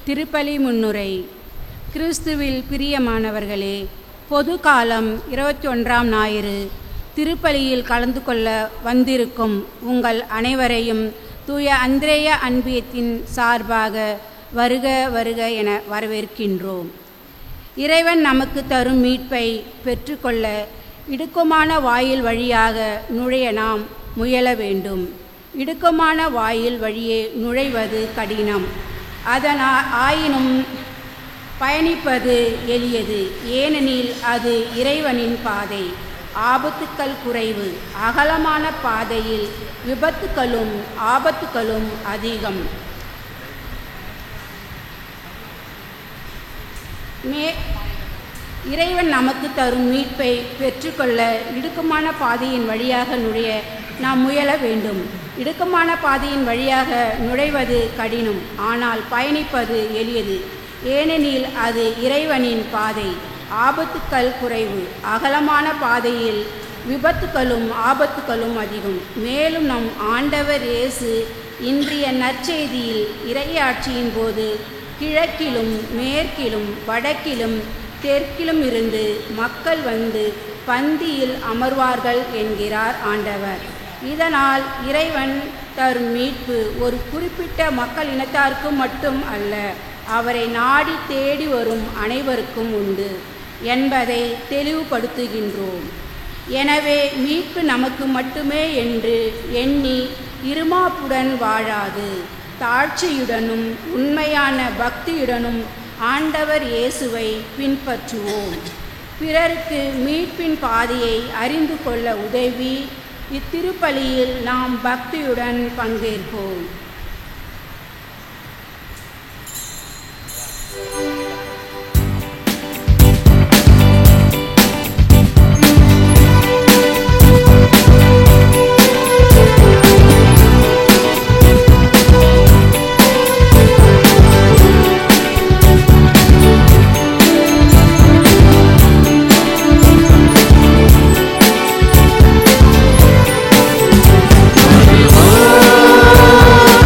திருப்பலி முன்னுரை. கிறிஸ்துவில் பிரியமானவர்களே, பொது காலம் 21ஆம் ஞாயிறு திருப்பலியில் கலந்து கொள்ள வந்திருக்கும் உங்கள் அனைவரையும் தூய அந்திரேய அன்பியத்தின் சார்பாக வருக வருக என வரவேற்கின்றோம். இறைவன் நமக்கு தரும் மீட்பை பெற்றுக்கொள்ள இடுக்கமான வாயில் வழியாக நுழைய நாம் முயல வேண்டும். இடுக்கமான வாயில் வழியே நுழைவது கடினம். ஆயினும் பயணிப்பது எளியது. ஏனெனில் அது இறைவனின் பாதை. ஆபத்துக்கள் குறைவு. அகலமான பாதையில் விபத்துக்களும் ஆபத்துக்களும் அதிகம். இறைவன் நமக்கு தரும் மீட்பை பெற்றுக்கொள்ள இடுக்கமான பாதையின் வழியாக நுழைய நாம் முயல வேண்டும். இடுக்கமான பாதையின் வழியாக நுழைவது கடினம், ஆனால் பயணிப்பது எளியது. ஏனெனில் அது இறைவனின் பாதை. ஆபத்துக்கள் குறைவு. அகலமான பாதையில் விபத்துக்களும் ஆபத்துக்களும் அதிகம். மேலும் நம் ஆண்டவர் இயேசு இன்றைய நற்செய்தியில் இறையாட்சியின் போது கிழக்கிலும் மேற்கிலும் வடக்கிலும் தெற்கிலும் இருந்து மக்கள் வந்து பந்தியில் அமர்வார்கள் என்கிறார் ஆண்டவர். இதனால் இறைவன் தரும் மீட்பு ஒரு குறிப்பிட்ட மக்கள் இனத்தாருக்கு மட்டும் அல்ல, அவரை நாடி தேடி வரும் அனைவருக்கும் உண்டு என்பதை தெளிவுபடுத்துகின்றோம். எனவே மீட்பு நமக்கு மட்டுமே என்று எண்ணி இருமாப்புடன் வாழாது தாழ்ச்சியுடனும் உண்மையான பக்தியுடனும் ஆண்டவர் இயேசுவை பின்பற்றுவோம். பிறருக்கு மீட்பின் பாதையை அறிந்து கொள்ள உதவி இத்திருப்பலியில் நாம் பக்தியுடன் பங்கேற்போம். Oh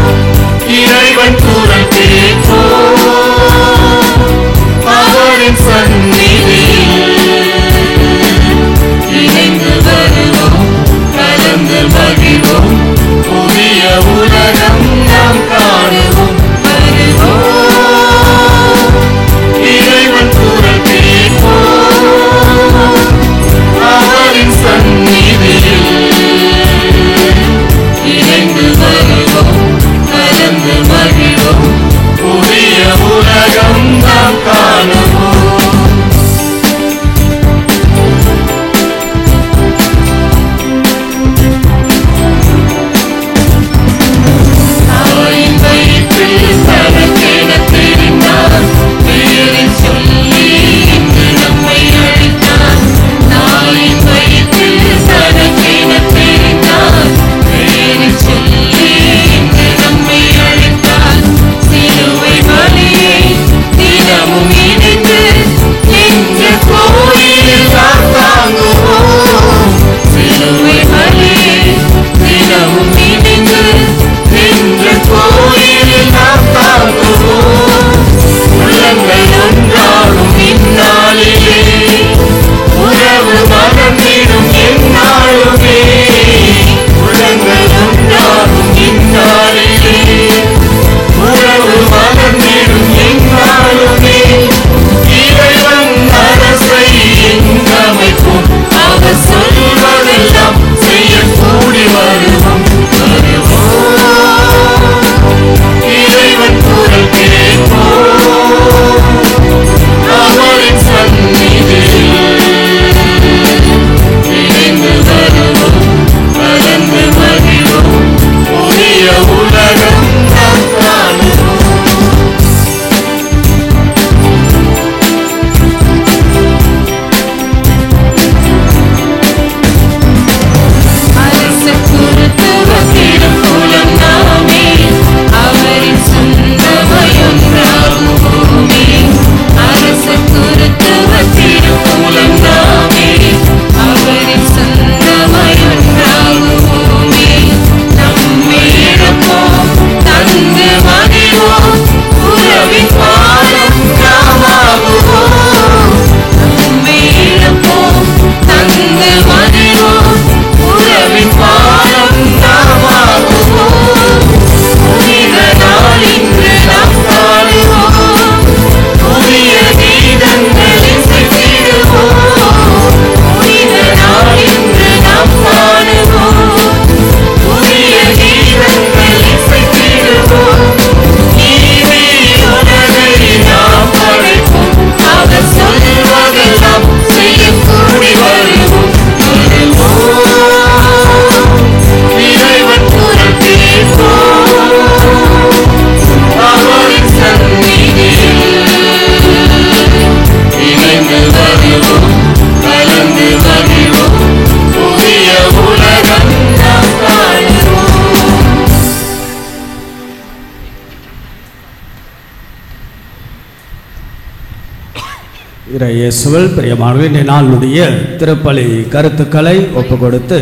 இயேசுவில் பிரியமானவர்களே, இந்த நாளுடைய திருப்பலி கருத்துக்களை ஒப்பு கொடுத்து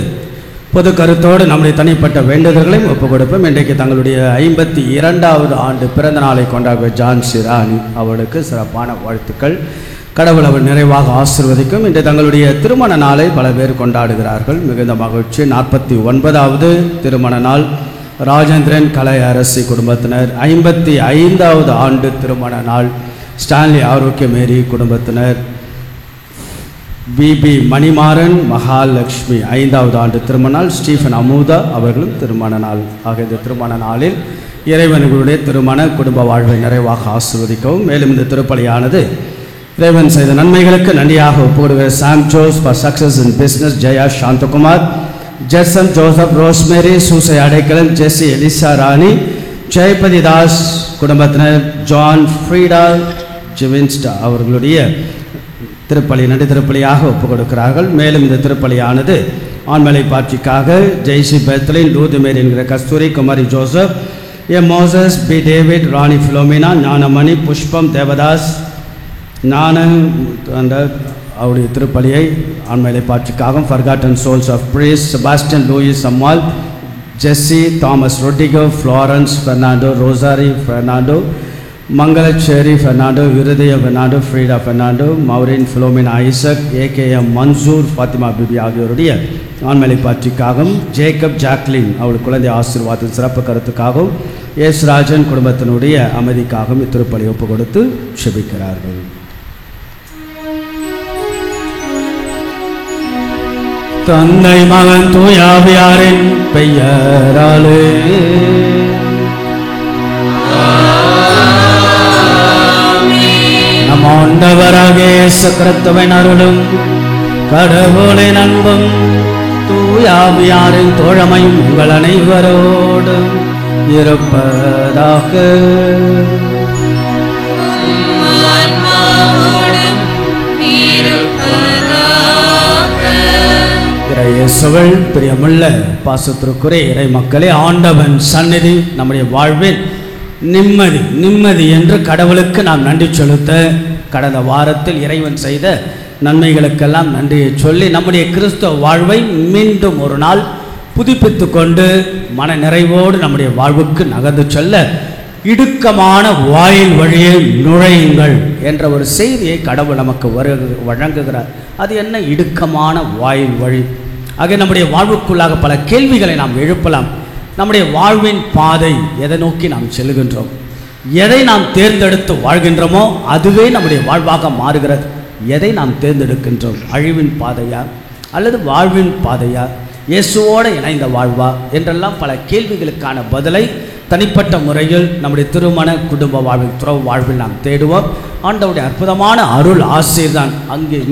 பொது கருத்தோடு நம்முடைய தனிப்பட்ட வேண்டுதல்களையும் ஒப்பு கொடுப்போம். இன்றைக்கு தங்களுடைய 52வது ஆண்டு பிறந்த நாளை கொண்டாடுகிற ஜான்சி ராணி அவளுக்கு சிறப்பான வாழ்த்துக்கள். கடவுள் அவள் நிறைவாக ஆசீர்வதிக்கும். இன்று தங்களுடைய திருமண நாளை பல பேர் கொண்டாடுகிறார்கள். மிகுந்த மகிழ்ச்சி. 49வது திருமண நாள் ராஜேந்திரன் கலை அரசி குடும்பத்தினர். 55வது ஆண்டு திருமண நாள் ஸ்டான்லி ஆரோக்கியமேரி குடும்பத்தினர். பிபி மணிமாறன் மகாலட்சுமி 5வது ஆண்டு திருமண நாள். ஸ்டீஃபன் அமுதா அவர்களும் திருமண நாள். ஆக இந்த திருமண நாளில் இறைவனுடைய திருமண குடும்ப வாழ்வை நிறைவாக ஆசீர்வதிக்கவும். மேலும் இந்த திருப்பலியானது இறைவன் செய்த நன்மைகளுக்கு நன்றியாக ஒப்புக்கொடுக்கிற Sam Jose for success in business, Jaya Santhakumar, Jerson Joseph, Rosemary, Soosai Adaikalam, Jessie Eliza Rani, Jayapathi Das குடும்பத்தினர், ஜான் ஃப்ரீடா ஜிவின்ஸ்டா அவர்களுடைய திருப்பலி நன்றி திருப்பலியாக ஒப்புக் கொடுக்கிறார்கள். மேலும் இந்த திருப்பலியானது ஆண்மலை பாட்சிக்காக ஜெய்சி பெத்லின், லூதுமேரி என்கிற Kasthuri, Kumari Joseph, Moses, B David, Rani Philomena, Gnanamani, Pushpam, Devadas, அவருடைய திருப்பலியை ஆண்மலை பாட்சிக்காகவும் forgotten souls of priests, Sebastian Louis Ammal, Jessie, Thomas Rodrigo, Florence Fernando, Rosary Fernando, Mangalachery Fernando, விருதய Fernando, Frida Fernando, Maureen Philomena Isaac, AKM Mansoor, Fathima Bibi ஆகியோருடைய ஆண்மலை பாட்சிக்காகவும், ஜேக்கப் ஜாக்லின் அவள் குழந்தை ஆசீர்வாதத்தின் சிறப்பு கருத்துக்காகவும், ஏசுராஜன் குடும்பத்தினுடைய அமைதிக்காகவும் இத்திருப்பலி ஒப்பு கொடுத்து செபிக்கிறார்கள். தந்தை மகன் தூயாவியாரின் பெயராலே நம் ஆண்டவராகிய இயேசு கிறிஸ்துவின் அருளும் கடவுளின் அன்பும் தூயாவியாரின் தோழமையும் உங்கள் அனைவரோடு இருப்பதாக. இயேசுவில் பிரியமுள்ள பாசத்திற்குரிய இறை மக்களே, ஆண்டவன் சந்நிதி நம்முடைய வாழ்வில் நிம்மதி என்று கடவுளுக்கு நாம் நன்றி செலுத்த கடந்த வாரத்தில் இறைவன் செய்த நன்மைகளுக்கெல்லாம் நன்றியை சொல்லி நம்முடைய கிறிஸ்தவ வாழ்வை மீண்டும் ஒரு நாள் புதுப்பித்து கொண்டு மன நிறைவோடு நம்முடைய வாழ்வுக்கு நகர்ந்து செல்ல இடுக்கமான வாயில் வழியை நுழையுங்கள் என்ற ஒரு செய்தியை கடவுள் நமக்கு வழங்குகிறார். அது என்ன இடுக்கமான வாயில் வழி? ஆக நம்முடைய வாழ்வுக்குள்ளாக பல கேள்விகளை நாம் எழுப்பலாம். நம்முடைய வாழ்வின் பாதை எதை நோக்கி நாம் செல்கின்றோம்? எதை நாம் தேர்ந்தெடுத்து வாழ்கின்றோமோ அதுவே நம்முடைய வாழ்வாக மாறுகிறது. எதை நாம் தேர்ந்தெடுக்கின்றோம்? அழிவின் பாதையா அல்லது வாழ்வின் பாதையா? இயேசுவோடு இணைந்த வாழ்வா என்றெல்லாம் பல கேள்விகளுக்கான பதிலை தனிப்பட்ட முறையில் நம்முடைய திருமண குடும்ப வாழ்வில் துறவு வாழ்வில் நாம் தேடுவோம். ஆண்டவருடைய அற்புதமான அருள் ஆசீர்தான்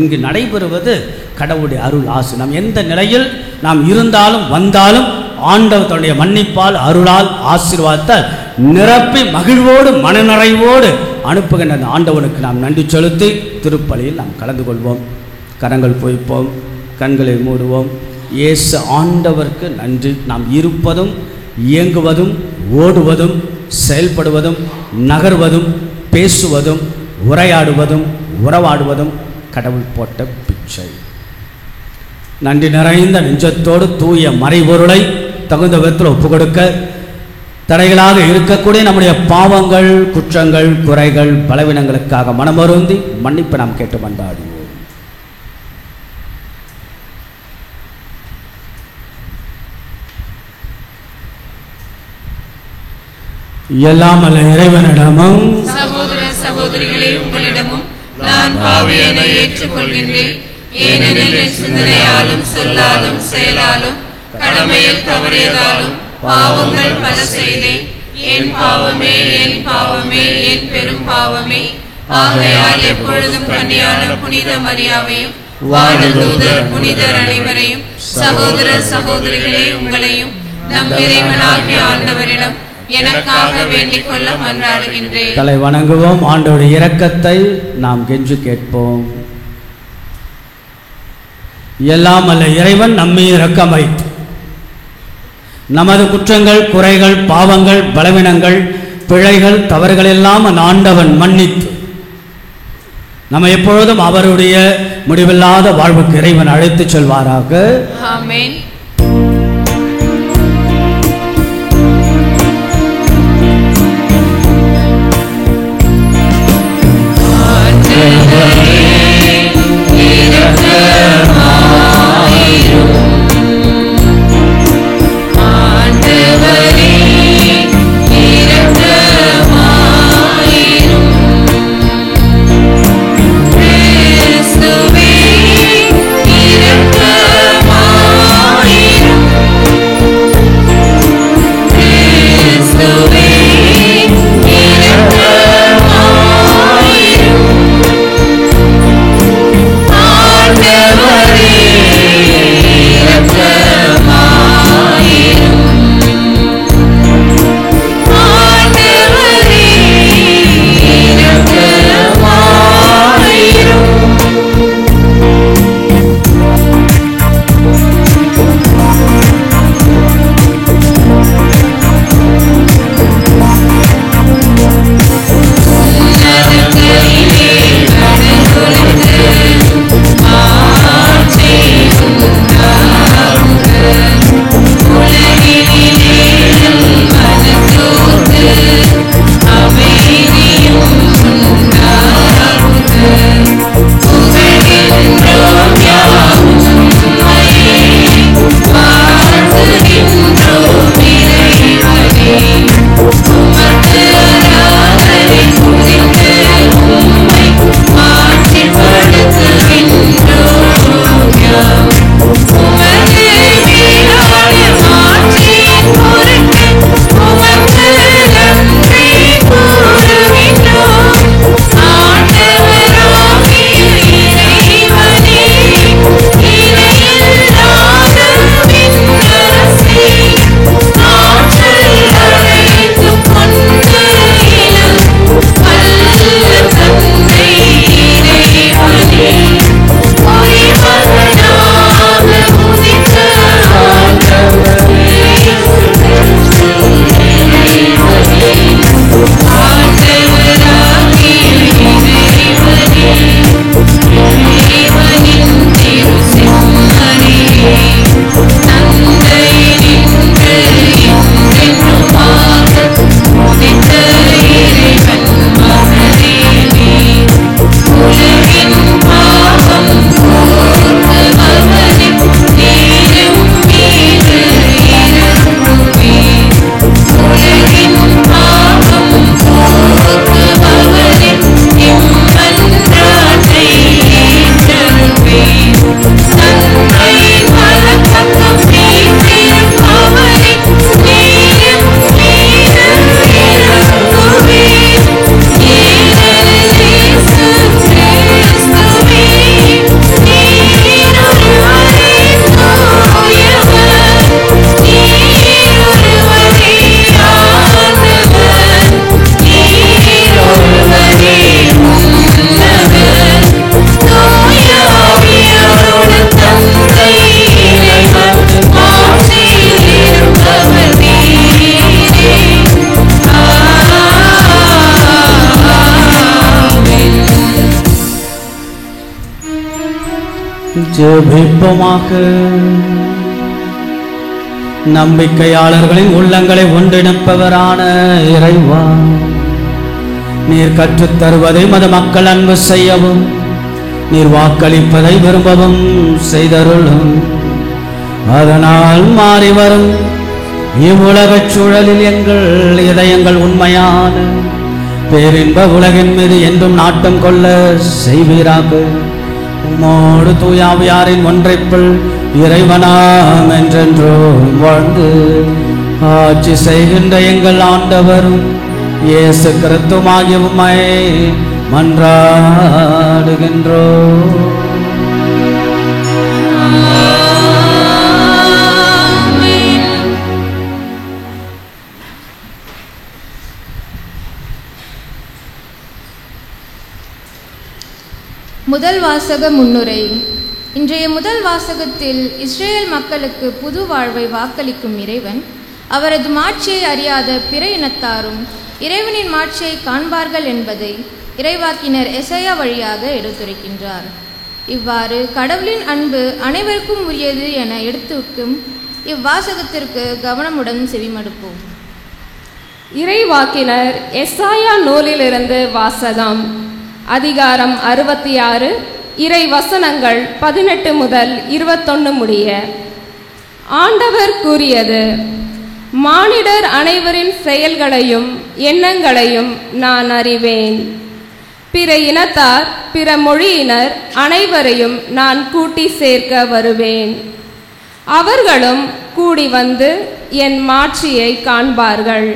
இங்கு நடைபெறுவது. கடவுளுடைய அருள் ஆசி நாம் எந்த நிலையில் நாம் இருந்தாலும் வந்தாலும் ஆண்டவர் தன்னுடைய மன்னிப்பால் அருளால் ஆசீர்வாதத்தால் நிரப்பி மகிழ்வோடு மனநிறைவோடு அனுப்புகின்ற அந்த ஆண்டவனுக்கு நாம் நன்றி செலுத்தி திருப்பலியில் நாம் கலந்து கொள்வோம். கரங்கள் பொய்ப்போம், கண்களை மூடுவோம். இயேசு ஆண்டவருக்கு நன்றி. நாம் இருப்பதும் இயங்குவதும் ஓடுவதும் செயல்படுவதும் நகர்வதும் பேசுவதும் உரையாடுவதும் உறவாடுவதும் கடவுள் போட்ட பிச்சை. நன்றி நிறைந்த நெஞ்சத்தோடு தூய மறைபொருளை தகுந்த விதத்தில் ஒப்பு கொடுக்க தடைகளாக இருக்கக்கூடிய நம்முடைய பாவங்கள், குற்றங்கள், குறைகள், பலவீனங்களுக்காக மனமருந்தி மன்னிப்பு நாம் கேட்டு மன்றாடுவோம். எல்லாம் அல்ல இறைவனிடமும் சகோதர சகோதரிகளே உங்களிடமும் நான் பாவியனை ஏற்றுக்கொள்கின்றேன். ஏனெனில் என் சிந்தனையாலும் சொல்லாலும் செயலாலும் கடமையில் தவறியதாலும் பாவங்கள் பல செய்தேன். என் பாவமே என் பாவமே என் பெரும் பாவமே. ஆகையால் எப்பொழுதும் கன்னியான புனித மரியாவையும் வானதூதர் புனிதர் அனைவரையும் சகோதர சகோதரிகளே உங்களையும் நம் இறைவனாகிய ஆண்டவரிடம் எனக்காக வேண்டிக் கொள்ள மன்றாடுகின்றேன். தலை வணங்குவோம். ஆண்டவருடைய இரக்கத்தை நாம் கெஞ்சு கேட்போம். எல்லாம் அல்ல இறைவன் நம்மை இரக்கம் வைத்து நமது குற்றங்கள், குறைகள், பாவங்கள், பலவீனங்கள், பிழைகள், தவறுகள் எல்லாம் ஆண்டவன் மன்னித்து நம்ம எப்பொழுதும் அவருடைய முடிவில்லாத வாழ்வுக்கு இறைவன் அழைத்துச் செல்வாராக. ஆமென். ஜெபிப்போமாக. நம்பிக்கையாளர்களின் உள்ளங்களை ஒன்றிணைப்பவரான இறைவா, நீர் கற்றுத் தருவதை மத மக்கள் அன்பு செய்யவும், நீர் வாக்களிப்பதை விரும்பவும் செய்தருளும். அதனால் மாறி வரும் இவ்வுலகச் சூழலில் எங்கள் இதயங்கள் உண்மையான பேரின்ப உலகின் மீது என்றும் நாட்டம் கொள்ள செய்வீராக. உம்மோடு தூயாவியாரின் ஒன்றைப்புள் இறைவனாம் என்றென்றோம் வாழ்ந்து ஆட்சி செய்கின்ற எங்கள் ஆண்டவரும் இயேசு கிறிஸ்துவாகிய உம்மை மன்றாடுகின்றோம். முதல் வாசக முன்னுரை. இன்றைய முதல் வாசகத்தில் இஸ்ரேல் மக்களுக்கு புது வாழ்வை வாக்களிக்கும் இறைவன், அவரது மாட்சியை அறியாத பிற இனத்தாரும் இறைவனின் மாட்சியை காண்பார்கள் என்பதை இறைவாக்கினர் எசையா வழியாக எடுத்துரைக்கின்றார். இவ்வாறு கடவுளின் அன்பு அனைவருக்கும் உரியது என எடுத்துக்கும் இவ்வாசகத்திற்கு கவனமுடன் செவிமடுப்போம். இறைவாக்கினர் எசாயா நூலிலிருந்து வாசகம். அதிகாரம் 66, இறை வசனங்கள் 18 முதல் 21 முடிய. ஆண்டவர் கூறியது: மானிடர் அனைவரின் செயல்களையும் எண்ணங்களையும் நான் அறிவேன். பிற இனத்தார், பிற மொழியினர் அனைவரையும் நான் கூட்டி சேர்க்க வருவேன். அவர்களும் கூடி வந்து என் மாட்சியை காண்பார்கள்.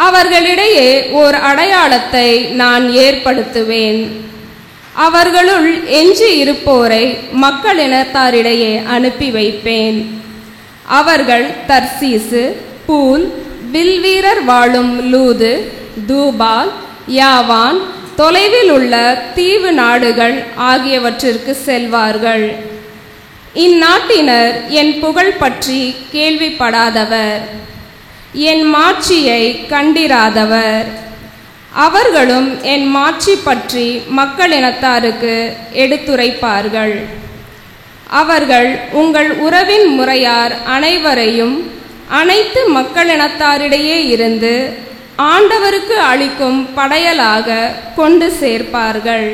அவர்களிடையே ஓர் அடையாளத்தை நான் ஏற்படுத்துவேன். அவர்களுள் எஞ்சி இருப்போரை மக்களினத்தாரிடையே அனுப்பி வைப்பேன். அவர்கள் தர்சீசு, பூல், வில்வீரர் வாழும் லூது, தூபால், யாவான், தொலைவில் உள்ள தீவு நாடுகள் ஆகியவற்றிற்கு செல்வார்கள். இந்நாட்டினர் என் புகழ் பற்றி கேள்விப்படாதவர், என் மாட்சியை கண்டிராதவர். அவர்களும் என் மாட்சி பற்றி மக்களினத்தாருக்கு எடுத்துரைப்பார்கள். அவர்கள் உங்கள் உறவின் முறையார் அனைவரையும் அனைத்து மக்களினத்தாரிடையே இருந்து ஆண்டவருக்கு அளிக்கும் படையலாக கொண்டு சேர்ப்பார்கள்.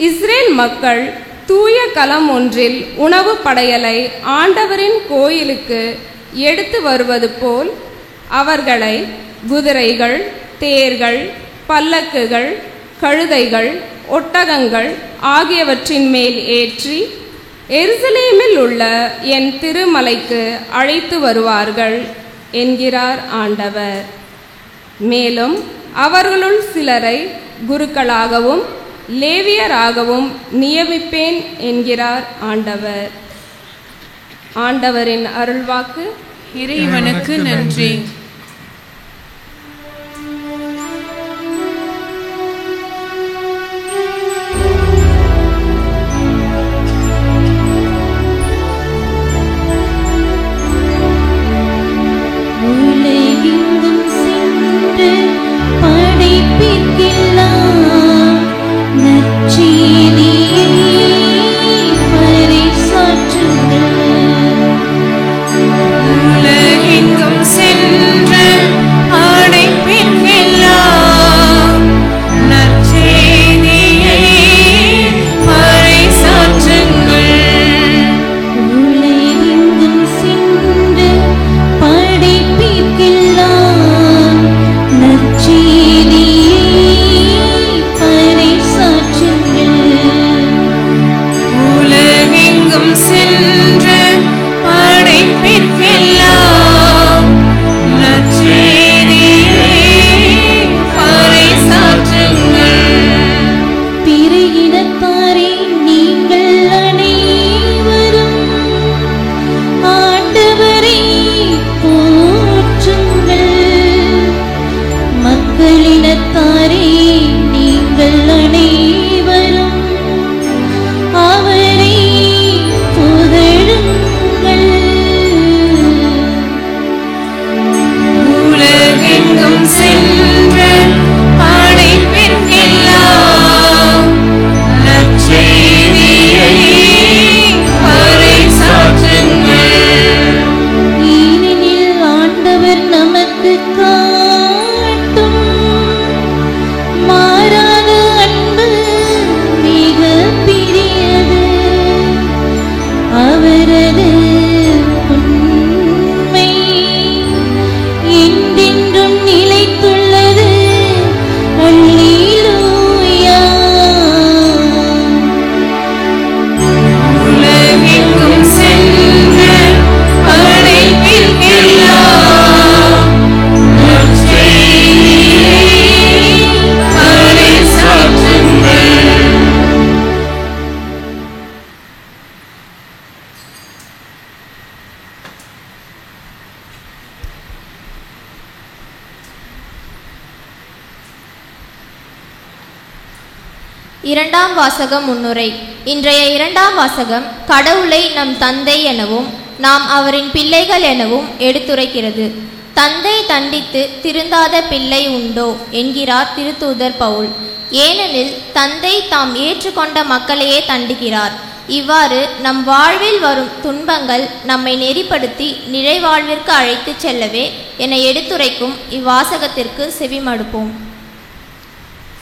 இஸ்ரேல் மக்கள் தூய களம் ஒன்றில் உணவு படையலை ஆண்டவரின் கோயிலுக்கு எடுத்து வருவது போல் அவர்களை குதிரைகள், தேர்கள், பல்லக்குகள், கழுதைகள், ஒட்டகங்கள் ஆகியவற்றின் மேல் ஏற்றி எருசலேமில் உள்ள என் திருமலைக்கு அழைத்து வருவார்கள் என்கிறார் ஆண்டவர். மேலும் அவர்களுள் சிலரை குருக்களாகவும் லேவியராகவும் நியமிப்பேன் என்கிறார் ஆண்டவர். ஆண்டவரின் அருள்வாக்கு. இறைவனுக்கு நன்றி. இரண்டாம் வாசகம் முன்னுரை. இன்றைய இரண்டாம் வாசகம் கடவுளை நம் தந்தை எனவும் நாம் அவரின் பிள்ளைகள் எனவும் எடுத்துரைக்கிறது. தந்தை தண்டித்து திருந்தாத பிள்ளை உண்டோ என்கிறார் திருத்தூதர் பவுல். ஏனெனில் தந்தை தாம் ஏற்றுக்கொண்ட மக்களையே தண்டிக்கிறார். இவ்வாறு நம் வாழ்வில் வரும் துன்பங்கள் நம்மை நெறிப்படுத்தி நிறைவாழ்விற்கு அழைத்துச் செல்லவே என எடுத்துரைக்கும் இவ்வாசகத்திற்கு செவிமடுப்போம்.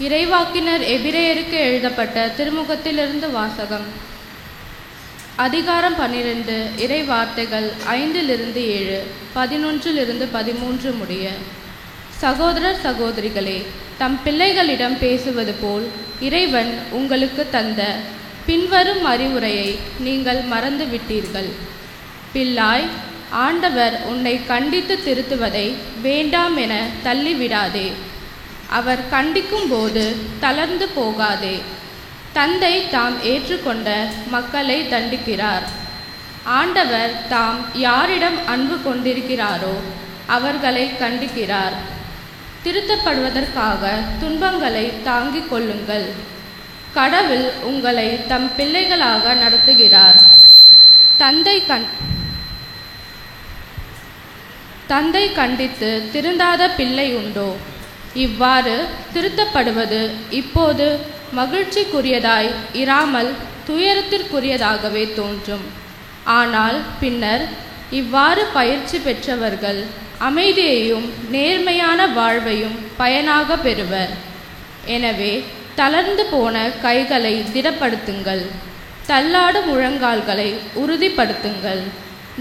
இறைவாக்கினர் எபிரேயருக்கு எழுதப்பட்ட திருமுகத்திலிருந்து வாசகம். அதிகாரம் 12, இறை வார்த்தைகள் 5-7, 11-13 முடிய. சகோதரர் சகோதரிகளே, தம் பிள்ளைகளிடம் பேசுவது போல் இறைவன் உங்களுக்கு தந்த பின்வரும் அறிவுரையை நீங்கள் மறந்து விட்டீர்கள். பிள்ளாய், ஆண்டவர் உன்னை கண்டித்து திருத்துவதை வேண்டாம் என தள்ளிவிடாதே. அவர் கண்டிக்கும் போது தளர்ந்து போகாதே. தந்தை தாம் ஏற்றுக்கொண்ட மக்களை தண்டிக்கிறார். ஆண்டவர் தாம் யாரிடம் அன்பு கொண்டிருக்கிறாரோ அவர்களை கண்டிக்கிறார். திருத்தப்படுவதற்காக துன்பங்களை தாங்கிக் கொள்ளுங்கள். கடவுள் உங்களை தம் பிள்ளைகளாக நடத்துகிறார். தந்தை கண்டித்து திருந்தாத பிள்ளை உண்டோ? இவ்வாறு திருத்தப்படுவது இப்போது மகிழ்ச்சிக்குரியதாய் இராமல் துயரத்திற்குரியதாகவே தோன்றும். ஆனால் பின்னர் இவ்வாறு பயிற்சி பெற்றவர்கள் அமைதியையும் நேர்மையான வாழ்வையும் பயனாக பெறுவர். எனவே தளர்ந்து போன கைகளை திடப்படுத்துங்கள், தள்ளாடும் முழங்கால்களை உறுதிப்படுத்துங்கள்.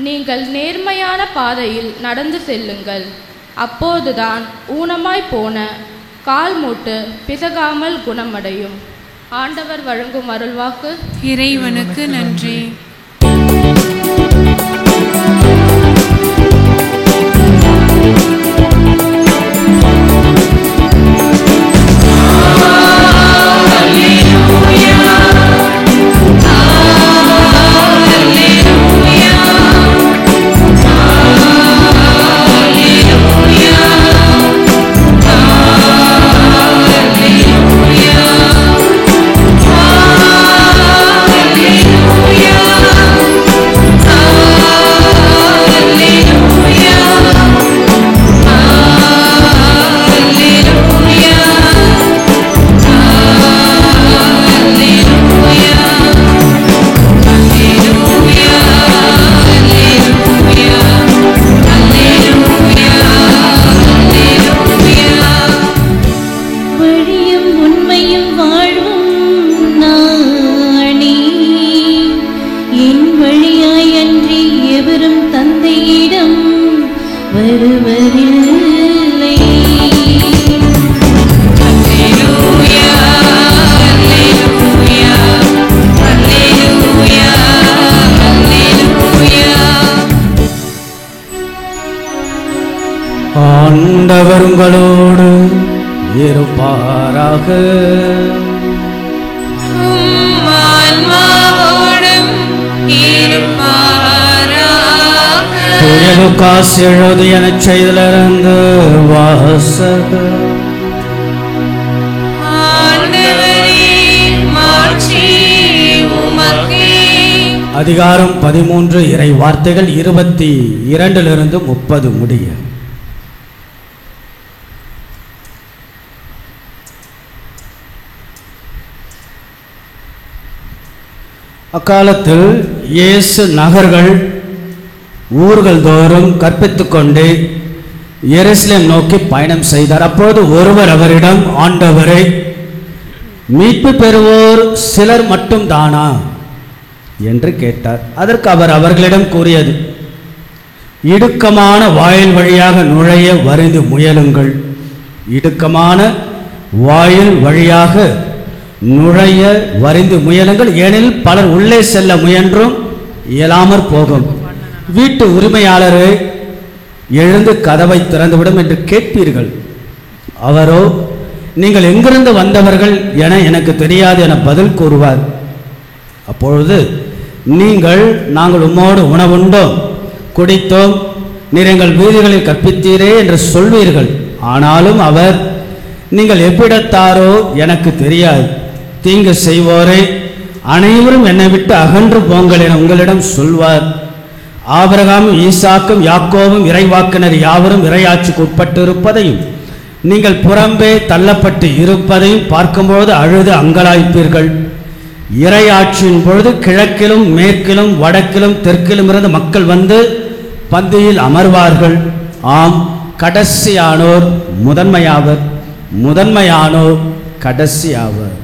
நீங்கள் நேர்மையான பாதையில் நடந்து செல்லுங்கள். அப்போதுதான் ஊனமாய் போன கால் மூட்டு பிசகாமல் குணமடையும். ஆண்டவர் வழங்கும் அருள்வாக்கு. இறைவனுக்கு நன்றி. ஆண்டவர் உங்களோடு இருப்பாராக. லூக்காஸ் எழுதிய நற்செய்தியிலிருந்து வாசகம். அதிகாரம் 13, இறை வார்த்தைகள் 22-30 முடிய. அக்காலத்தில் இயேசு நகர்கள் ஊர்கள் தோறும் கற்பித்துக் கொண்டு எருசலேம் நோக்கி பயணம் செய்தார். அப்போது ஒருவர் அவரிடம், ஆண்டவரே, மீட்பு பெறுவோர் சிலர் மட்டும் தானா என்று கேட்டார். அதற்கு அவர் அவர்களிடம் கூறியது, இடுக்கமான வாயில் வழியாக நுழைய வரிந்து முயலுங்கள். இடுக்கமான வாயில் வழியாக நுழைய வரிந்து முயலுங்கள், ஏனெனில் பலர் உள்ளே செல்ல முயன்றும் இயலாமற் போகும். வீட்டு உரிமையாளரை எழுந்து கதவை திறந்துவிடும் என்று கேட்பீர்கள். அவரோ, நீங்கள் எங்கிருந்து வந்தவர்கள் என எனக்கு தெரியாது என பதில் கூறுவார். அப்பொழுது நீங்கள், நாங்கள் உம்மோடு உணவுண்டோம், குடித்தோம், நீர் எங்கள் வீதிகளில் கற்பித்தீரே என்று சொல்வீர்கள். ஆனாலும் அவர், நீங்கள் எவ்விடத்தாரோ எனக்கு தெரியாது, தீங்கு செய்வோரே அனைவரும் என்னை விட்டு அகன்று போங்கள் என உங்களிடம் சொல்வார். ஆபிரகாமும் ஈசாக்கும் யாக்கோவும் இறைவாக்கினர் யாவரும் இறையாட்சிக்கு உட்பட்டு இருப்பதையும் நீங்கள் புறம்பே தள்ளப்பட்டு இருப்பதையும் பார்க்கும்போது அழுது அங்கலாய்ப்பீர்கள். இறையாட்சியின் பொழுது கிழக்கிலும் மேற்கிலும் வடக்கிலும் தெற்கிலும் இருந்து மக்கள் வந்து பந்தியில் அமர்வார்கள். ஆம், கடைசியானோர் முதன்மையாவர், முதன்மையானோர் கடைசியாவர்.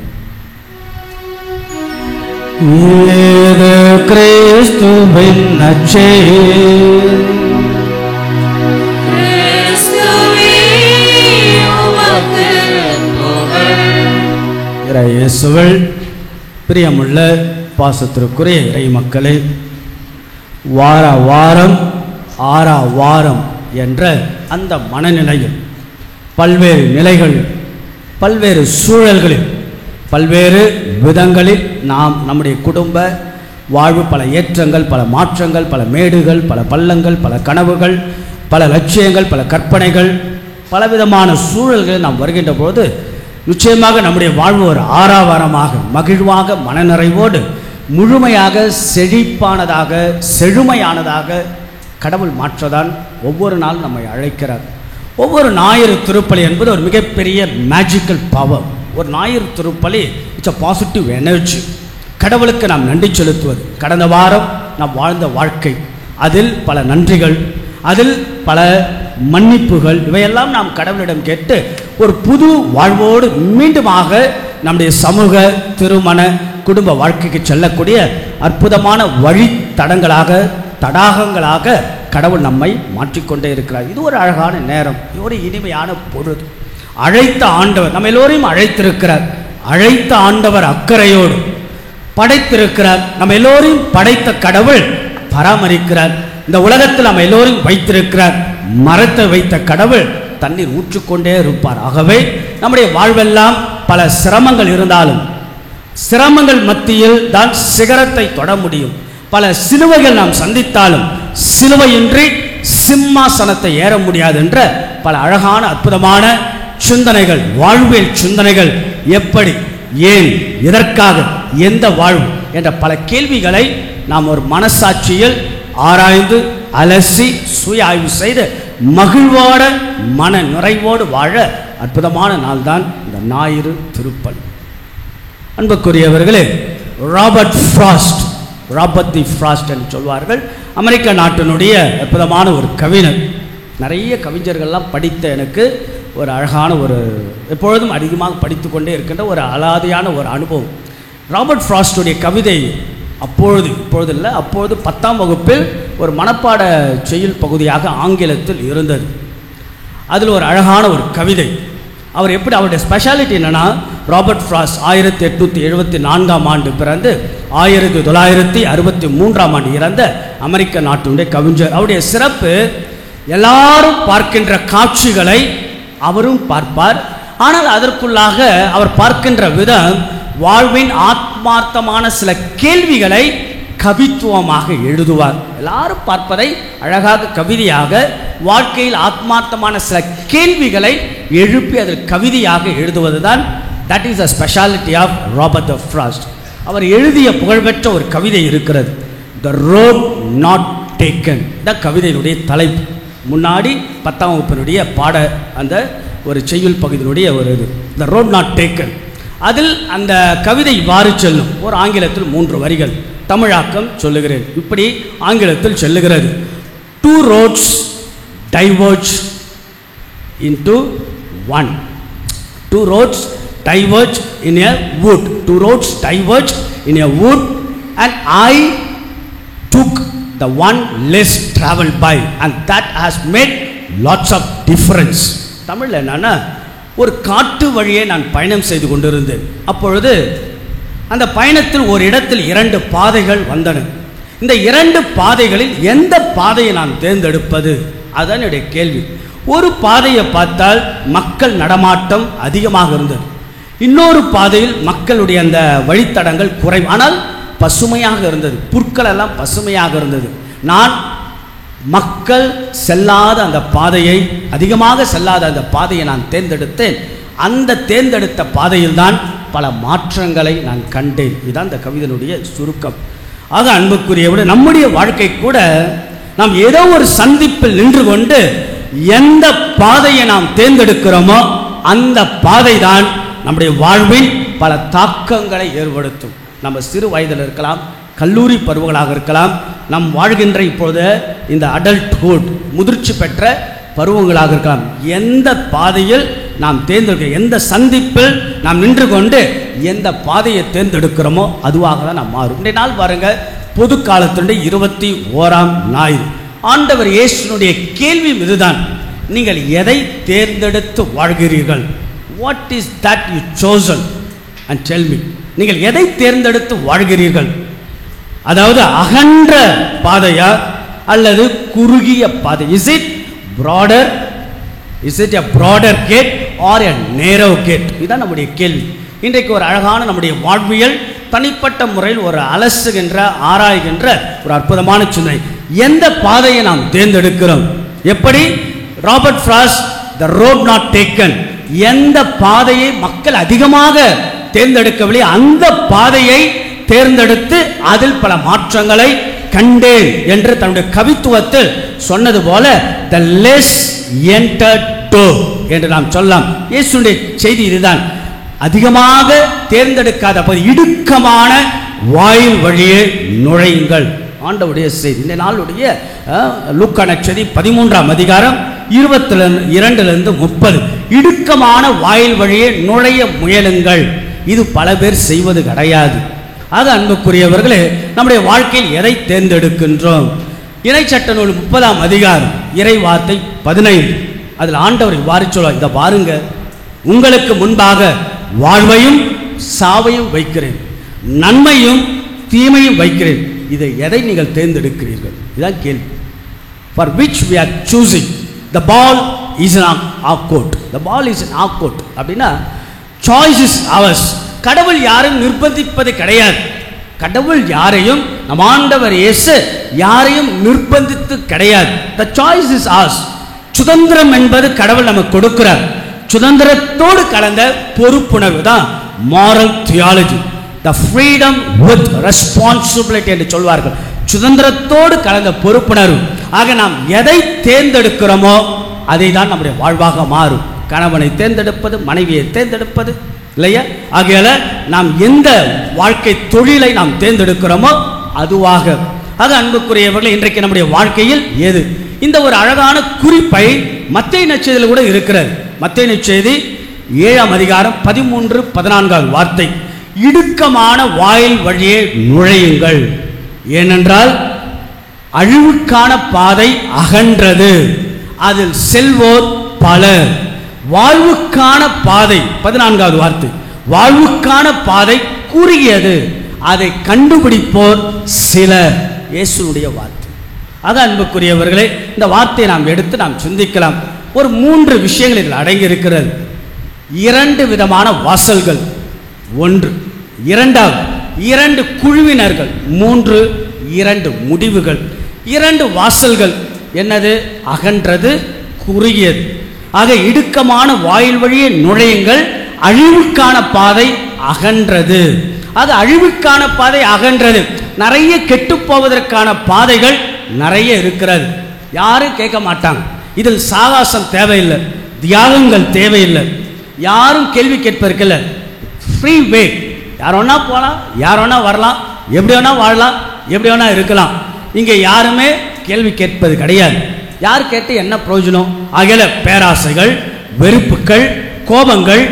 இது கிறிஸ்துவின் நற்செய்தி. இயேசுவில் பிரியமுள்ள பாசத்திற்குரிய இறை மக்களே, வார வாரம் ஆறா வாரம் என்ற அந்த மனநிலையில் பல்வேறு நிலைகள், பல்வேறு சூழல்களில், பல்வேறு விதங்களில் நாம் நம்முடைய குடும்ப வாழ்வு பல ஏற்றங்கள், பல மாற்றங்கள், பல மேடுகள், பல பள்ளங்கள், பல கனவுகள், பல லட்சியங்கள், பல கற்பனைகள், பலவிதமான சூழல்களில் நாம் வருகின்ற போது நிச்சயமாக நம்முடைய வாழ்வு ஒரு ஆறாவாரமாக மகிழ்வாக மனநிறைவோடு முழுமையாக செழிப்பானதாக செழுமையானதாக கடவுள் மாற்றதான் ஒவ்வொரு நாளும் நம்மை அழைக்கிறார். ஒவ்வொரு ஞாயிறு திருப்பலி என்பது ஒரு மிகப்பெரிய மேஜிக்கல் பவர். ஒரு ஞாயிறு திருப்பலி இட்ஸ் அ பாசிட்டிவ் எனர்ஜி. கடவுளுக்கு நாம் நன்றி செலுத்துவது. கடந்த வாரம் நாம் வாழ்ந்த வாழ்க்கை, அதில் பல நன்றிகள், அதில் பல மன்னிப்புகள், இவையெல்லாம் நாம் கடவுளிடம் கேட்டு ஒரு புது வாழ்வோடு மீண்டுமாக நம்முடைய சமூக திருமண குடும்ப வாழ்க்கைக்கு செல்லக்கூடிய அற்புதமான வழி தடாகங்களாக கடவுள் நம்மை மாற்றிக்கொண்டே இருக்கிறார். இது ஒரு அழகான நேரம், இது ஒரு இனிமையான பொழுது. அழைத்த ஆண்டவர் நம்ம எல்லோரையும் அழைத்திருக்கிறார். அழைத்த ஆண்டவர் அக்கறையோடு படைத்திருக்கிறார். நம்ம எல்லோரையும் படைத்த கடவுள் பராமரிக்கிறார். இந்த உலகத்தில் நம்ம எல்லோரையும் வைத்திருக்கிறார். மரத்தை வைத்த கடவுள் தண்ணீர் ஊற்றிக்கொண்டே இருப்பார். ஆகவே நம்முடைய வாழ்வெல்லாம் பல சிரமங்கள் இருந்தாலும் சிரமங்கள் மத்தியில் தான் சிகரத்தை தொட முடியும். பல சிலுவைகள் நாம் சந்தித்தாலும் சிலுவையின்றி சிம்மாசனத்தை ஏற முடியாது என்ற பல அழகான அற்புதமான சிந்தனைகள், வாழ்வியல் சிந்தனைகள், எப்படி, ஏன், எதற்காக, எந்த வாழ்வு என்ற பல கேள்விகளை நாம் ஒரு மனசாட்சியில் ஆராய்ந்து அலசி சுய ஆய்வு செய்து மகிழ்வோட மன நிறைவோடு வாழ அற்புதமான நாள் தான் இந்த ஞாயிறு திருப்பலி. அன்புக்குரியவர்களே, ராபர்ட் தி ஃப்ராஸ்ட் என்று சொல்வார்கள். அமெரிக்க நாட்டினுடைய அற்புதமான ஒரு கவிஞர். நிறைய கவிஞர்கள்லாம் படித்த எனக்கு ஒரு அழகான ஒரு எப்பொழுதும் அதிகமாக படித்து கொண்டே இருக்கின்ற ஒரு அலாதியான ஒரு அனுபவம். ராபர்ட் ஃப்ராஸ்டுடைய கவிதை இப்பொழுது இல்லை, அப்போது 10ஆம் வகுப்பில் ஒரு மனப்பாட செய்யுள் பகுதியாக ஆங்கிலத்தில் இருந்தது. அதில் ஒரு அழகான ஒரு கவிதை. அவர் எப்படி, அவருடைய ஸ்பெஷாலிட்டி என்னென்னா, ராபர்ட் ஃப்ராஸ்ட் 1874ஆம் ஆண்டு பிறந்து 1963ஆம் ஆண்டு இறந்த அமெரிக்க நாட்டினுடைய கவிஞர். அவருடைய சிறப்பு, எல்லாரும் பார்க்கின்ற காட்சிகளை அவரும் பார்ப்பார். ஆனால் அதற்குள்ளாக அவர் பார்க்கின்ற விதம் வாழ்வின் ஆத்மார்த்தமான சில கேள்விகளை கவித்துவமாக எழுதுவார். எல்லாரும் பார்ப்பதை அழகாக கவிதையாக, வாழ்க்கையில் ஆத்மார்த்தமான சில கேள்விகளை எழுப்பி அதில் கவிதையாக எழுதுவதுதான் that is a speciality of Robert the Frost. அவர் எழுதிய புகழ்பெற்ற ஒரு கவிதை இருக்கிறது, the road not taken. The கவிதையினுடைய தலைப்பு. முன்னாடி 10ஆம் வகுப்பினுடைய பாட அந்த ஒரு செய்யுள் பகுதியினுடைய ஒரு இது, த ரோட் நாட் டேக்கன். அதில் அந்த கவிதை இவ்வாறு செல்லும். ஒரு ஆங்கிலத்தில் 3 வரிகள், தமிழாக்கம் சொல்லுகிறேன். இப்படி ஆங்கிலத்தில் சொல்லுகிறது, 2 roads diverge into one. 2 roads diverge in a wood. 2 roads diverge in a wood, and I took the one less traveled by, and that has made lots of difference. தமிழில் என்னன்னா, ஒரு காட்டு வழியை நான் பயணம் செய்து கொண்டிருந்தேன். அப்பொழுது அந்த பயணத்தில் ஒரு இடத்தில் 2 பாதைகள் வந்தன. இந்த 2 பாதைகளில் எந்த பாதையை நான் தேர்ந்தெடுப்பது, அதுதான் என்னுடைய கேள்வி. ஒரு பாதையை பார்த்தால் மக்கள் நடமாட்டம் அதிகமாக இருந்தது. இன்னொரு பாதையில் மக்களுடைய அந்த வழித்தடங்கள் குறைவு, ஆனால் பசுமையாக இருந்தது. புற்கள் எல்லாம் பசுமையாக இருந்தது. நான் மக்கள் செல்லாத அந்த பாதையை, அதிகமாக செல்லாத அந்த பாதையை நான் தேர்ந்தெடுத்தேன். அந்த தேர்ந்தெடுத்த பாதையில் தான் பல மாற்றங்களை நான் கண்டேன். இதுதான் இந்த கவிதையினுடைய சுருக்கம். ஆக அன்புக்குரியவர்கள், நம்முடைய வாழ்க்கை கூட நாம் ஏதோ ஒரு சந்திப்பில் நின்று கொண்டு எந்த பாதையை நாம் தேர்ந்தெடுக்கிறோமோ அந்த பாதை தான் நம்முடைய வாழ்வின் பல தாக்கங்களை ஏற்படுத்தும். நம்ம சிறு வயதில் இருக்கலாம், கல்லூரி பருவங்களாக இருக்கலாம், நம் வாழ்கின்ற இப்போது இந்த அடல்ட்ஹுட் முதிர்ச்சி பெற்ற பருவங்களாக இருக்கலாம். எந்த பாதையில் நாம் தேர்ந்தெடுக்க, எந்த சந்திப்பில் நாம் நின்று கொண்டு எந்த பாதையை தேர்ந்தெடுக்கிறோமோ அதுவாக தான் நாம் மாறும். இன்றைய நாள் பாருங்க, பொது காலத்தினுடைய 21ஆம் ஞாயிறு. ஆண்டவர் இயேசுனுடைய கேள்வி இதுதான், நீங்கள் எதை தேர்ந்தெடுத்து வாழ்கிறீர்கள்? What is that you chosen and tell me. நீங்கள் எதை தேர்ந்தெடுத்து வாழ்கிறீர்கள்? அதாவது அகன்ற பாதையா அல்லது குறுகிய பாதை? Is it broader, is it a broader gate or a narrow gate? இதுதான் நம்முடைய கேள்வி. இன்றைக்கு ஒரு அழகான நம்முடைய வாழ்வியல் தனிப்பட்ட முறையில் ஒரு அலசுகின்ற ஆராய்கின்ற ஒரு அற்புதமான சிந்தனை. எந்த பாதையை நாம் தேர்ந்தெடுக்கிறோம்? எப்படி Robert frost the road not taken, எந்த பாதையை மக்கள் அதிகமாக தேர்ந்தெடுக்கவில்லை அந்த பாதையை தேர்ந்தெடுத்து அதில் பல மாற்றங்களை கண்டேன் என்று தன்னுடைய கவித்துவத்தில் சொன்னது போல the less entered door என்று நாம் சொல்லலாம். இயேசுடைய செய்தி இதுதான், அதிகமாக தேர்ந்தெடுக்காத இடுக்கமான வாயில் வழியே நுழையுங்கள். ஆண்டவருடைய செய்தி. இந்த நாளுடைய லூக்கா நற்செய்தி 13ஆம் அதிகாரம் 22 30, இடுக்கமான வாயில் வழியே நுழைய முயலுங்கள். இது பல பேர் செய்வது கிடையாது. அது அன்புக்குரியவர்களே, நம்முடைய வாழ்க்கையில் எதை தேர்ந்தெடுக்கின்றோம்? இறைச்சட்ட நூல் 30ஆம் அதிகாரம் இறை வார்த்தை 15, அதில் ஆண்டவர் இவ்வாறு சொல்வார், இதை பாருங்க, உங்களுக்கு முன்பாக வாழ்வையும் சாவையும் வைக்கிறேன், நன்மையும் தீமையும் வைக்கிறேன், இதை எதை நீங்கள் தேர்ந்தெடுக்கிறீர்கள்? இதுதான் கேள்வி. For which we are choosing. The ball is in our court. The ball is in our court. அப்படின்னா choice is ours. கடவுள் யாரும் நிர்பந்திப்பது கிடையாது. கடவுள் யாரையும், நம் ஆண்டவர் இயேசு யாரையும் நிர்பந்தித்து கிடையாது. The choice is ours. சுதந்திரம் என்பது கடவுள் நமக்கு கொடுக்கிறார். சுதந்திரத்தோடு கலந்த பொறுப்புணர்வு தான் moral theology. The freedom with responsibility என்று சொல்வார்கள். சுதந்திரத்தோடு கலந்த பொறுப்புணர்வு. ஆக நாம் எதை தேர்ந்தெடுக்கிறோமோ அதை தான் நம்முடைய வாழ்வாக மாறும். கணவனை தேர்ந்தெடுப்பது, மனைவியை தேர்ந்தெடுப்பது இல்லையா? ஆகையால நாம் எந்த வாழ்க்கை தொழிலை நாம் தேர்ந்தெடுக்கிறோமோ அதுவாக. ஆக அன்புக்குரியவர்களே, இன்றைக்கு நம்முடைய வாழ்க்கையில் எது? இந்த ஒரு அழகான குறிப்பை மத்தேயு நற்செய்தியில் கூட இருக்கிறது. மத்தேயு நற்செய்தி 7ஆம் அதிகாரம் 13-14 வார்த்தை, இடுக்கமான வாயில் வழியே நுழையுங்கள், ஏனென்றால் அழிவுக்கான பாதை அகன்றது, அதில் செல்வோர் பலர். வாழ்வுக்கான பாதை 14வது வார்த்தை, வாழ்வுக்கான பாதை குறுகியது, அதை கண்டுபிடிப்போர் சிலர். இயேசுனுடைய வார்த்தை. அது அன்புக்குரியவர்களே, இந்த வார்த்தையை நாம் எடுத்து நாம் சிந்திக்கலாம். ஒரு 3 விஷயங்கள் இதில் அடங்கி இருக்கிறது. 2 விதமான வாசல்கள், 1. 2வது 2 குழுவினர்கள், 3 2 முடிவுகள். 2 வாசல்கள் என்னது? அகன்றது, குறுகியது. ஆக இடுக்கமான வாயில் வழியே நுழையுங்கள், அழிவுக்கான பாதை அகன்றது. அது அழிவுக்கான பாதை அகன்றது. நிறைய கெட்டு போவதற்கான பாதைகள் நிறைய இருக்கிறது. யாரும் கேட்க மாட்டாங்க. இதில் சாகாசம் தேவையில்லை, தியாகங்கள் தேவையில்லை, யாரும் கேள்வி கேட்பதற்கில்லை. ஃப்ரீ வே, யார் வேணா போகலாம், யார் வேணா வரலாம், எப்படி வேணா வாழலாம், எப்படி வேணா இருக்கலாம். இங்கே யாருமே கேள்வி கேட்பது கிடையாது. யார் கேட்டு என்ன பிரயோஜனம்? ஆகிய பேராசைகள், வெறுப்புகள், கோபங்கள்,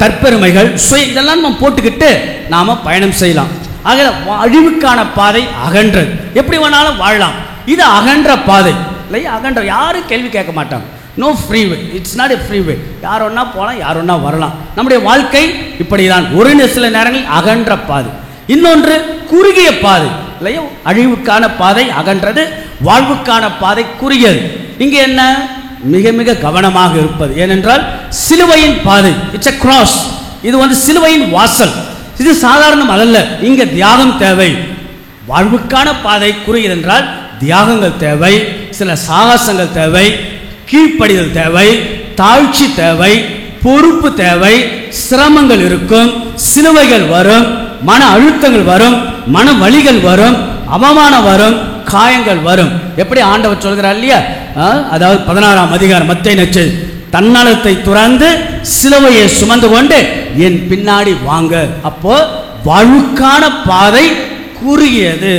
தற்பெருமைகள், இதெல்லாம் நம்ம போட்டுக்கிட்டு நாம பயணம் செய்யலாம். ஆக அழிவுக்கான பாதை அகன்றது. எப்படி வேணாலும் வாழலாம். இது அகன்ற பாதை இல்லையா? அகன்ற, யாரும் கேள்வி கேட்க மாட்டாங்க. No free way, it's not a free way. யார் ஒன்றா போகலாம், யார் ஒன்றா வரலாம். நம்முடைய வாழ்க்கை இப்படிதான். ஒரு சில நேரங்களில் அகன்ற பாதை, இன்னொன்று குறுகிய பாதை இல்லையா? அழிவுக்கான பாதை அகன்றது, வாழ்வுக்கான பாதை குறுகியது. இங்கே என்ன? மிக மிக கவனமாக இருப்பது. ஏனென்றால் சிலுவையின் பாதை, இட்ஸ் எ கிராஸ். இது சிலுவையின் வாசல். இது சாதாரணம் அல்ல. இங்கே தியாகம் தேவை. வாழ்வுக்கான பாதை குறுகியது என்றால் தியாகங்கள் தேவை, சில சாகசங்கள் தேவை, கீழ்ப்படிதல் தேவை, தாழ்ச்சி தேவை, பொறுப்பு தேவை, சிரமங்கள் இருக்கும், சிலுவைகள் வரும், மன அழுத்தங்கள் வரும், மன வலிகள் வரும், அவமானம் வரும், காயங்கள் வரும். எப்படி ஆண்டவர் சொல்கிறார் இல்லையா, அதாவது 16ஆம் அதிகாரம் மத்தேயு நற்செய்தி, தன்னலத்தை துறந்து சிலுவையை சுமந்து கொண்டு என் பின்னாடி வாங்க. அப்போ வாழ்வுக்கான பாதை குறுகியது,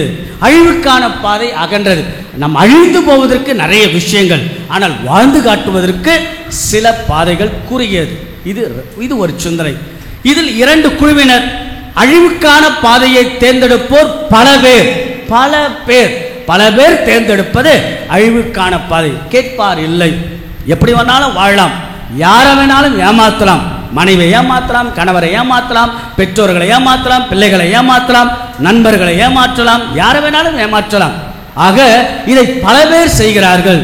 அழிவுக்கான பாதை அகன்றது. நம் அழிந்து போவதற்கு நிறைய விஷயங்கள், ஆனால் வாழ்ந்து காட்டுவதற்கு சில பாதைகள் குறுகியது. இது ஒரு சிந்தனை. இதில் 2 குழுவினர். அழிவுக்கான பாதையை தேர்ந்தெடுப்போர் பல பேர் தேர்ந்தெடுப்பது அழிவுக்கான பாதை. கேட்பார் இல்லை. எப்படி வேணாலும் வாழலாம், யாரை வேணாலும் ஏமாற்றலாம், மனைவியை ஏமாற்றலாம், கணவரை ஏமாற்றலாம், பெற்றோர்களை ஏமாற்றலாம், பிள்ளைகளை ஏமாற்றலாம், நண்பர்களை ஏமாற்றலாம், யாரை வேணாலும் ஏமாற்றலாம். ஆக இதை பல பேர் செய்கிறார்கள்.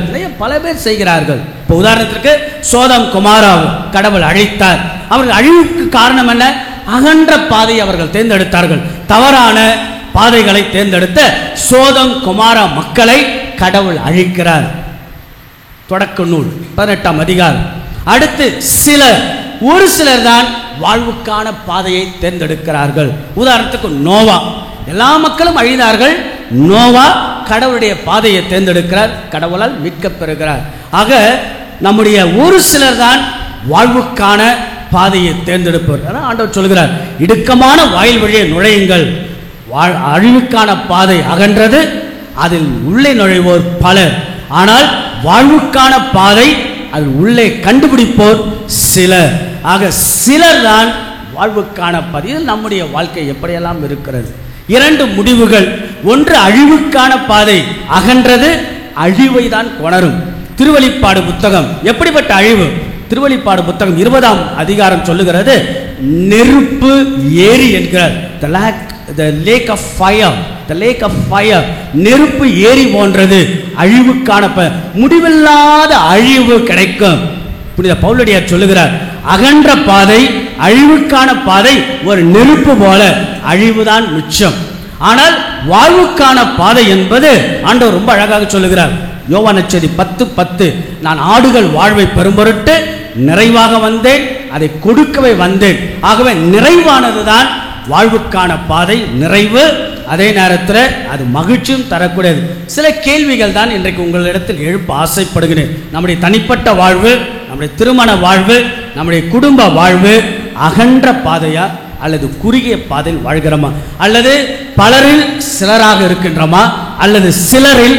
இப்போ உதாரணத்திற்கு சோதம் குமாராவை கடவுள் அழித்தார். அவர்கள் அழிவுக்கு காரணம் என்ன? அகன்ற பாதையை அவர்கள் தேர்ந்தெடுத்தார்கள். தவறான பாதைகளை தேர்ந்தெடுத்த சோதம் குமாரா மக்களை கடவுள் அழிக்கிறார். தொடக்க நூல் 18ஆம் அதிகாரம். அடுத்து ஒரு சிலர் தான் வாழ்வுக்கான பாதையை தேர்ந்தெடுக்கிறார்கள். உதாரணத்துக்கு நோவா. எல்லா மக்களும் அழிந்தார்கள், நோவா கடவுளுடைய பாதையை தேர்ந்தெடுக்கிறார், கடவுளால் மீட்கப் பெறுகிறார். ஆக நம்முடைய ஒரு சிலர் தான் வாழ்வுக்கான பாதையை தேர்ந்தெடுப்பவர். ஆண்டவர் சொல்கிறார், இடுக்கமான வாயில் வழியை நுழையுங்கள். அழிவுக்கான பாதை அகன்றது, அதில் உள்ளே நுழைவோர் பலர். ஆனால் வாழ்வுக்கான பாதை அதில் உள்ளே கண்டுபிடிப்போர் சிலர். ஆக சிலர் தான் வாழ்வுக்கான பாதை. இதில் நம்முடைய வாழ்க்கை எப்படியெல்லாம் இருக்கிறது? 2 முடிவுகள். ஒன்று அழிவுக்கான பாதை அகன்றது, அழிவை தான் கொணரும். திருவெளிப்பாடு புத்தகம் எப்படிப்பட்ட அழிவு? திருவெளிப்பாடு புத்தகம் 20ஆம் அதிகாரம் சொல்லுகிறது, நெருப்பு ஏரி என்கிறார். the lake of fire, நெருப்பு ஏரி போன்றது அழிவுக்கான முடிவில்லாத அழிவு கிடைக்கும். புனித பவுலடியார் சொல்லுகிறார், அகன்ற பாதை, அழிவுக்கான பாதை ஒரு நெருப்பு போல, அழிவுதான் மிச்சம். ஆனால் வாழ்வுக்கான பாதை என்பது ஆண்டவர் ரொம்ப அழகாக சொல்லுகிறார். யோவான் நற்செய்தி 10:10, நான் ஆடுகள் வாழ்வை பெறும் பொருட்டு நிறைவாக வந்தேன், அதை கொடுக்கவே வந்தேன். ஆகவே நிறைவானதுதான் வாழ்வுக்கான பாதை, நிறைவு. அதே நேரத்தில் அது மகிழ்ச்சியும் தரக்கூடியது. சில கேள்விகள் தான் இன்றைக்கு உங்களிடத்தில் எழுப்ப ஆசைப்படுகிறேன். நம்முடைய தனிப்பட்ட வாழ்வு, நம்முடைய திருமண வாழ்வு, நம்முடைய குடும்ப வாழ்வு அகன்ற பாதையா அல்லது குறுகிய பாதையில் வாழ்கிறோமா? அல்லது பலரில் சிலராக இருக்கின்றோமா அல்லது சிலரில்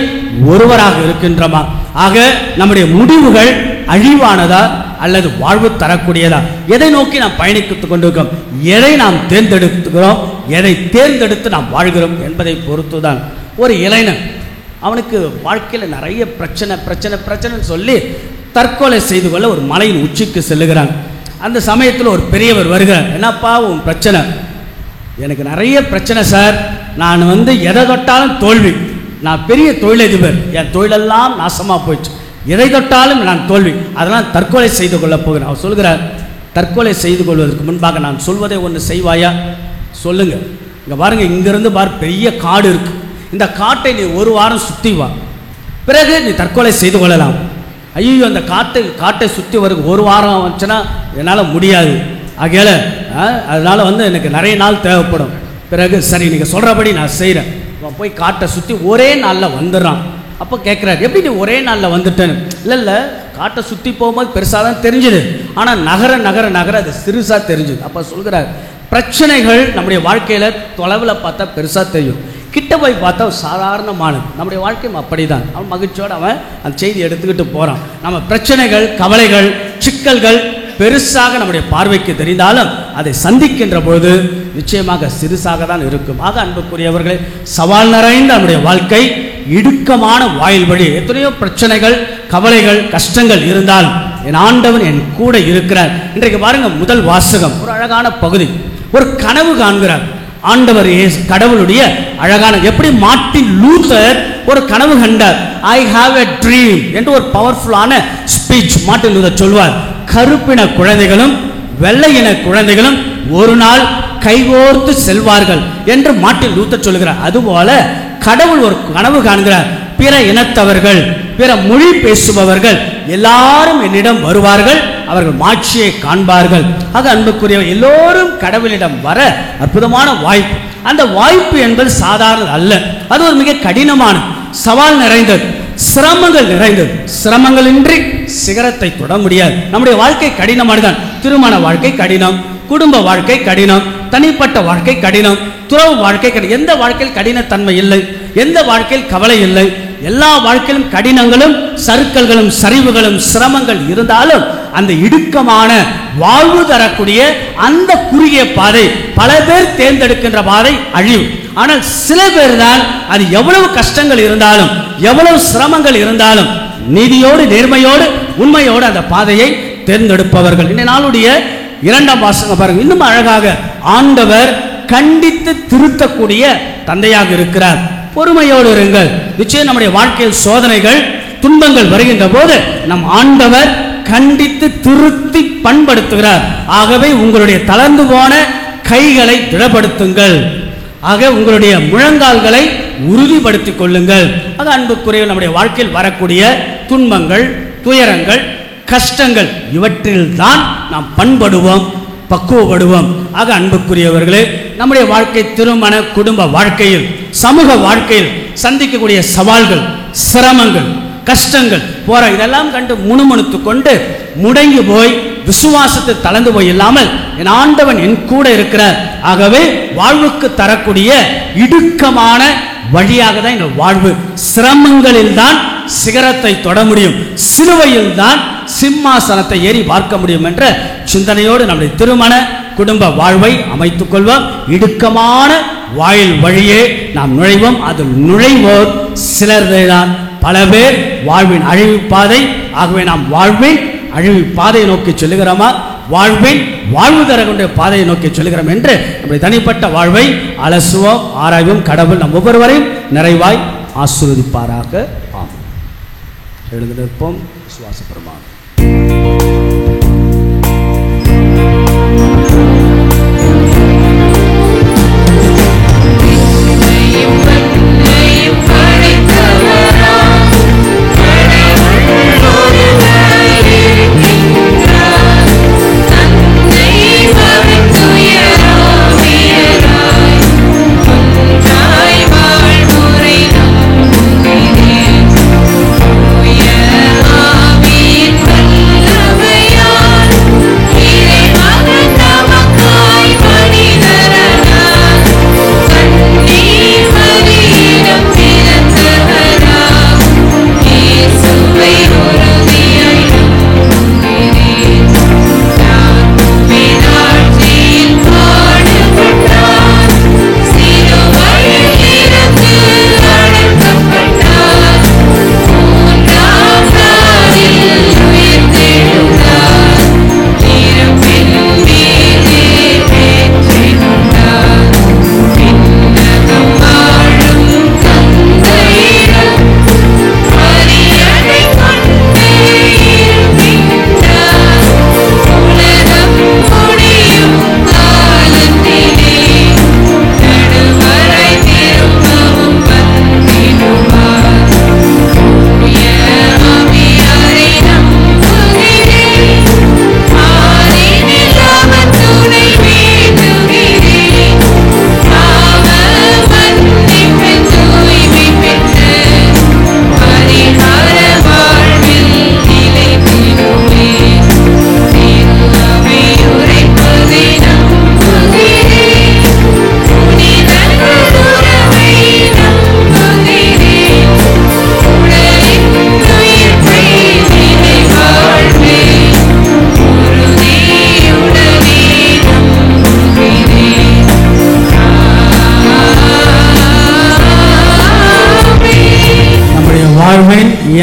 ஒருவராக இருக்கின்றோமா? ஆக நம்முடைய முடிவுகள் அழிவானதா அல்லது வாழ்வு தரக்கூடியதா? எதை நோக்கி நாம் பயணித்துக் கொண்டிருக்கிறோம்? எதை நாம் தேர்ந்தெடுத்துக்கிறோம்? எதை தேர்ந்தெடுத்து நாம் வாழ்கிறோம் என்பதை பொறுத்துதான். ஒரு இளைஞன், அவனுக்கு வாழ்க்கையில் நிறைய பிரச்சனைன்னு சொல்லி தற்கொலை செய்து கொள்ள ஒரு மலையின் உச்சிக்கு செல்லுகிறான். அந்த சமயத்தில் ஒரு பெரியவர் வருகிறார். என்னப்பா உன் பிரச்சனை? எனக்கு நிறைய பிரச்சனை சார், நான் எதை தொட்டாலும் தோல்வி, நான் பெரிய தொழிலதிபர், என் தொழிலெல்லாம் நாசமாக போயிடுச்சு, எதை தொட்டாலும் நான் தோல்வி, அதெல்லாம் தற்கொலை செய்து கொள்ள போகிறேன். அவர் சொல்கிறார், தற்கொலை செய்து கொள்வதற்கு முன்பாக நான் சொல்வதை ஒன்று செய்வாயா? சொல்லுங்க. இங்கே பாருங்க, இங்கிருந்து பெரிய காடு இருக்கு, இந்த காட்டை நீ 1 வாரம் சுற்றி வா, பிறகு நீ தற்கொலை செய்து கொள்ளலாம். ஐயோ, அந்த காட்டை சுற்றி வர 1 வாரம் வந்துச்சுன்னா என்னால் முடியாது, ஆகையால அதனால் எனக்கு நிறைய நாள் தேவைப்படும். பிறகு சரி, நீங்கள் சொல்கிறபடி நான் செய்கிறேன். போய் காட்டை சுற்றி ஒரே நாளில் வந்துடுறான். அப்போ கேட்குறாரு, எப்படி நீ ஒரே நாளில் வந்துட்டேன்னு? இல்லை, காட்டை சுற்றி போகும்போது பெருசாக தான் தெரிஞ்சுது, ஆனால் நகர அது சிறுசாக தெரிஞ்சுது. அப்போ சொல்கிறார், பிரச்சனைகள் நம்முடைய வாழ்க்கையில் தொலைவில் பார்த்தா பெருசாக தெரியும், கிட்ட போய் பார்த்தா சாதாரணமானது. நம்முடைய வாழ்க்கையும் அப்படி தான். அவன் மகிழ்ச்சியோடு அவன் அந்த செய்தி எடுத்துக்கிட்டு போகிறான். நம்ம பிரச்சனைகள், கவலைகள், சிக்கல்கள் பெருசாக நம்முடைய பார்வைக்கு தெரிந்தாலும் அதை சந்திக்கின்ற பொழுது நிச்சயமாக சிறுசாக தான் இருக்கும். ஆக அன்புக்குரியவர்களே, சவால் நிறைந்த நம்முடைய வாழ்க்கை இடுக்கமான வாயில் வழி. எத்தனையோ பிரச்சனைகள், கவலைகள், கஷ்டங்கள் இருந்தால் என் ஆண்டவன் என் கூட இருக்கிறார். இன்றைக்கு பாருங்க, முதல் வாசகம் ஒரு அழகான பகுதி. ஒரு கனவு காண்கிறார் ஆண்டவர் கடவுளுடைய அழகான. எப்படி மார்ட்டின் லூத்தர் ஒரு கனவு கண்டார். ஐ ஹாவ் எ ட்ரீம் என்று ஒரு பவர்ஃபுல்லான ஸ்பீச் மார்ட்டின் லூத்தர் சொல்வார். கருப்பின குழந்தைகளும் வெள்ளையின குழந்தைகளும் ஒரு நாள் கைகோர்த்து செல்வார்கள் என்று மார்ட்டின் லூத்தர் சொல்கிறார். அதுபோல கடவுள் ஒரு கனவு காண்கிறார். பிற இனத்தவர்கள், பிற மொழி பேசுபவர்கள் எல்லாரும் என்னிடம் வருவார்கள், அவர்கள் மாட்சியை காண்பார்கள். ஆக அன்புக்குரிய எல்லோரும் கடவுளிடம் வர அற்புதமான வாய்ப்பு. அந்த வாய்ப்பு என்பது சாதாரண அல்ல, அது ஒரு மிக கடினமான. சவால் நிறைந்தது, சிரமங்கள் நிறைந்தது. சிரமங்களின்றி சிகரத்தை தொட முடியாது. நம்முடைய வாழ்க்கை கடினமானதான். திருமண வாழ்க்கை கடினம், குடும்ப வாழ்க்கை கடினம், தனிப்பட்ட வாழ்க்கை கடினம், துறவு வாழ்க்கை கடினம். எந்த வாழ்க்கையில் கடினத்தன்மை இல்லை, எந்த வாழ்க்கையில் கவலை இல்லை. எல்லா வாழ்க்கையிலும் கடினங்களும் சறுக்கல்களும் சரிவுகளும் சிரமங்கள் இருந்தாலும் அந்த இடுக்கமான வாழ்வு தரக்கூடிய அந்த குறுகிய பாதை பல பேர் தேர்ந்தெடுக்கின்ற பாதை அழிவு. ஆனால் சில பேர் தான் அது எவ்வளவு கஷ்டங்கள் இருந்தாலும் எவ்வளவு சிரமங்கள் இருந்தாலும் நீதியோடு நேர்மையோடு உண்மையோடு அந்த பாதையை தேர்ந்தெடுப்பவர்கள். இந்த நாளுடைய 2ஆம் வாசகம் பாருங்க, இன்னும் அழகாக ஆண்டவர் கண்டித்து திருத்தக்கூடிய தந்தையாக இருக்கிறார். பொறுமையோடு இருங்கள். நிச்சயம் நம்முடைய வாழ்க்கையில் சோதனைகள் துன்பங்கள் வருகின்ற போது நம் ஆண்டவர் கண்டித்து திருத்தி பண்படுத்துகிறார். ஆகவே உங்களுடைய தளர்ந்து போன கைகளை திடப்படுத்துங்கள். ஆக உங்களுடைய முழங்கால்களை உறுதிப்படுத்திக் கொள்ளுங்கள். அது அன்புக்குரிய நம்முடைய வாழ்க்கையில் வரக்கூடிய துன்பங்கள், துயரங்கள், கஷ்டங்கள் இவற்றில் தான் நாம் பண்படுவோம், பக்குவப்படுவோம். ஆக அன்புக்குரியவர்களே, நம்முடைய வாழ்க்கை திருமண குடும்ப வாழ்க்கையில் சமூக வாழ்க்கையில் சந்திக்கக்கூடிய சவால்கள், சிரமங்கள், கஷ்டங்கள் போற இதெல்லாம் கண்டு முணுமுணுத்து கொண்டு முடங்கி போய் விசுவாசத்தை தளர்ந்து போய் இல்லாமல் என் ஆண்டவன் என் கூட இருக்கிறார். ஆகவே வாழ்வுக்கு தரக்கூடிய இடுக்கமான வழியாக தான் எங்கள் வாழ்வு. சிரமங்களில் தான் சிகரத்தை தொட முடியும், சிலுவையில் தான் சிம்மாசனத்தை ஏறி பார்க்க முடியும் என்ற சிந்தனையோடு நம்முடைய திருமண குடும்ப வாழ்வை அமைத்துக் கொள்வோம். இடுக்கமான வாயில் வழியே நாம் நுழைவோம். அதில் நுழைவோர் சிலர்தான், பல பேர் வாழ்வின் அழிவு பாதை. ஆகவே நாம் வாழ்வின் அழிவு பாதையை நோக்கி சொல்லுகிறோமா, வாழ்வின் வாழ்வு தரக்கூடிய பாதையை நோக்கி சொல்லுகிறோம் என்று நம்முடைய தனிப்பட்ட வாழ்வை அலசுவோம், ஆராய்வோம். கடவுள் நம் ஒவ்வொருவரையும் நிறைவாய் ஆசீர்வதிப்பாராக. ஆம். எழுந்து நிற்போம். விசுவாச பிரமாணம்.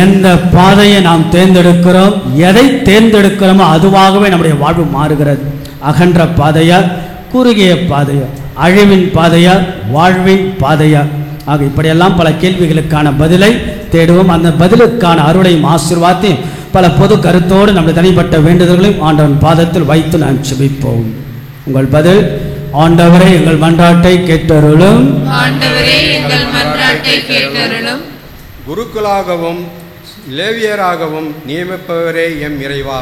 எந்த பாதையை நாம் தேர்ந்தெடுக்கிறோம், எதை தேர்ந்தெடுக்கிறோமோ அதுவாகவே நம்முடைய வாழ்வு மாறுகிறது. அகன்ற பாதையா, குறுகிய பாதையா, அழிவின் பாதையா, வாழ்வின் பாதையா? ஆக இப்படியெல்லாம் பல கேள்விகளுக்கான பதிலை தேடுவோம். அந்த பதிலுக்கான அருளையும் ஆசீர்வாதத்தையும் பல பொது கருத்தோடு நம்முடைய தனிப்பட்ட வேண்டுதல்களையும் ஆண்டவன் பாதத்தில் வைத்து நாம் செபிப்போம். உங்கள் பதில்: ஆண்டவரே எங்கள் மன்றாட்டை கேட்டருளும். ஆண்டவரே எங்கள் மன்றாட்டை கேட்டருளும். குருக்களாகவும் லேவியராகவும் நியமிப்பவரே எம் இறைவா,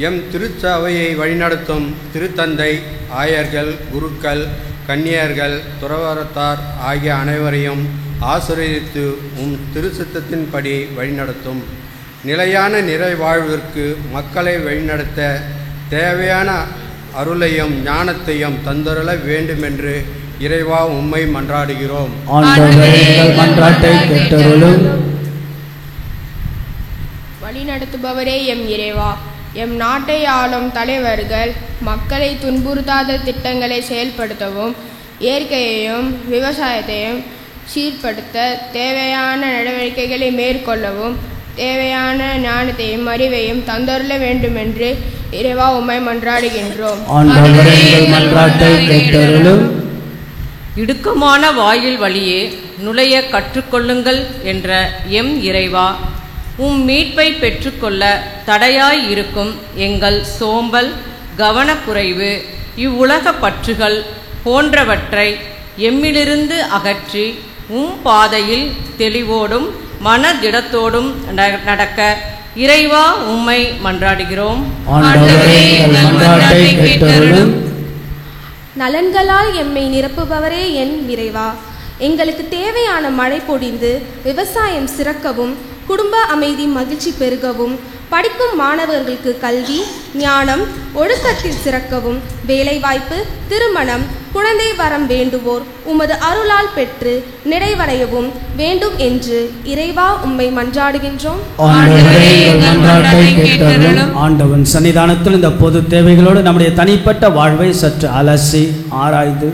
எம் திருச்சபையை வழிநடத்தும் திருத்தந்தை, ஆயர்கள், குருக்கள், கன்னியர்கள், துறவரத்தார் ஆகிய அனைவரையும் ஆசீர்வதித்து உம் திருச்சித்தத்தின்படி வழிநடத்தும். நிலையான நிறைவாழ்விற்கு மக்களை வழிநடத்த தேவையான அருளையும் ஞானத்தையும் தந்தருள வேண்டுமென்று இறைவா உம்மை மன்றாடுகிறோம். வழிநடத்துபவரே எம் இறைவா, எம் நாட்டை ஆளும் தலைவர்கள் மக்களை துன்புறுத்தாத திட்டங்களை செயல்படுத்தவும் இயற்கையையும் விவசாயத்தையும் சீர்படுத்த தேவையான நடவடிக்கைகளை மேற்கொள்ளவும் தேவையான ஞானத்தையும் அறிவையும் தந்தருள வேண்டுமென்று இறைவா உம்மை மன்றாடுகின்றோம். இடுக்கமான வாயில் வழியே நுழைய கற்றுக்கொள்ளுங்கள் என்ற எம் இறைவா, உம் மீட்பை பெற்றுக்கொள்ள தடையாய் இருக்கும் எங்கள் சோம்பல், கவனக்குறைவு, இவ்வுலக பற்றுகள் போன்றவற்றை எம்மிலிருந்து அகற்றி உம் பாதையில் தெளிவோடும் மனதிடத்தோடும் நடக்க இறைவா உம்மை மன்றாடுகிறோம். நலன்களால் எம்மை நிரப்புபவரே என் இறைவா, எங்களுக்கு தேவையான மழை பொழிந்து விவசாயம் சிறக்கவும் குடும்ப அமைதி மகிழ்ச்சி பெருகவும் படிக்கும் மாணவர்களுக்கு கல்வி ஞானம் ஒழுக்கத்தில் சிறக்கவும் வேலைவாய்ப்பு திருமணம் குழந்தை வரம் வேண்டுவோர் உமது அருளால் பெற்று நிறைவடையவும் வேண்டும் என்று இறைவா உம்மை மன்றாடுகின்றோம். ஆண்டவன் சன்னிதானத்தில் இந்த பொது தேவைகளோடு நம்முடைய தனிப்பட்ட வாழ்வை சற்று அலசி ஆராய்ந்து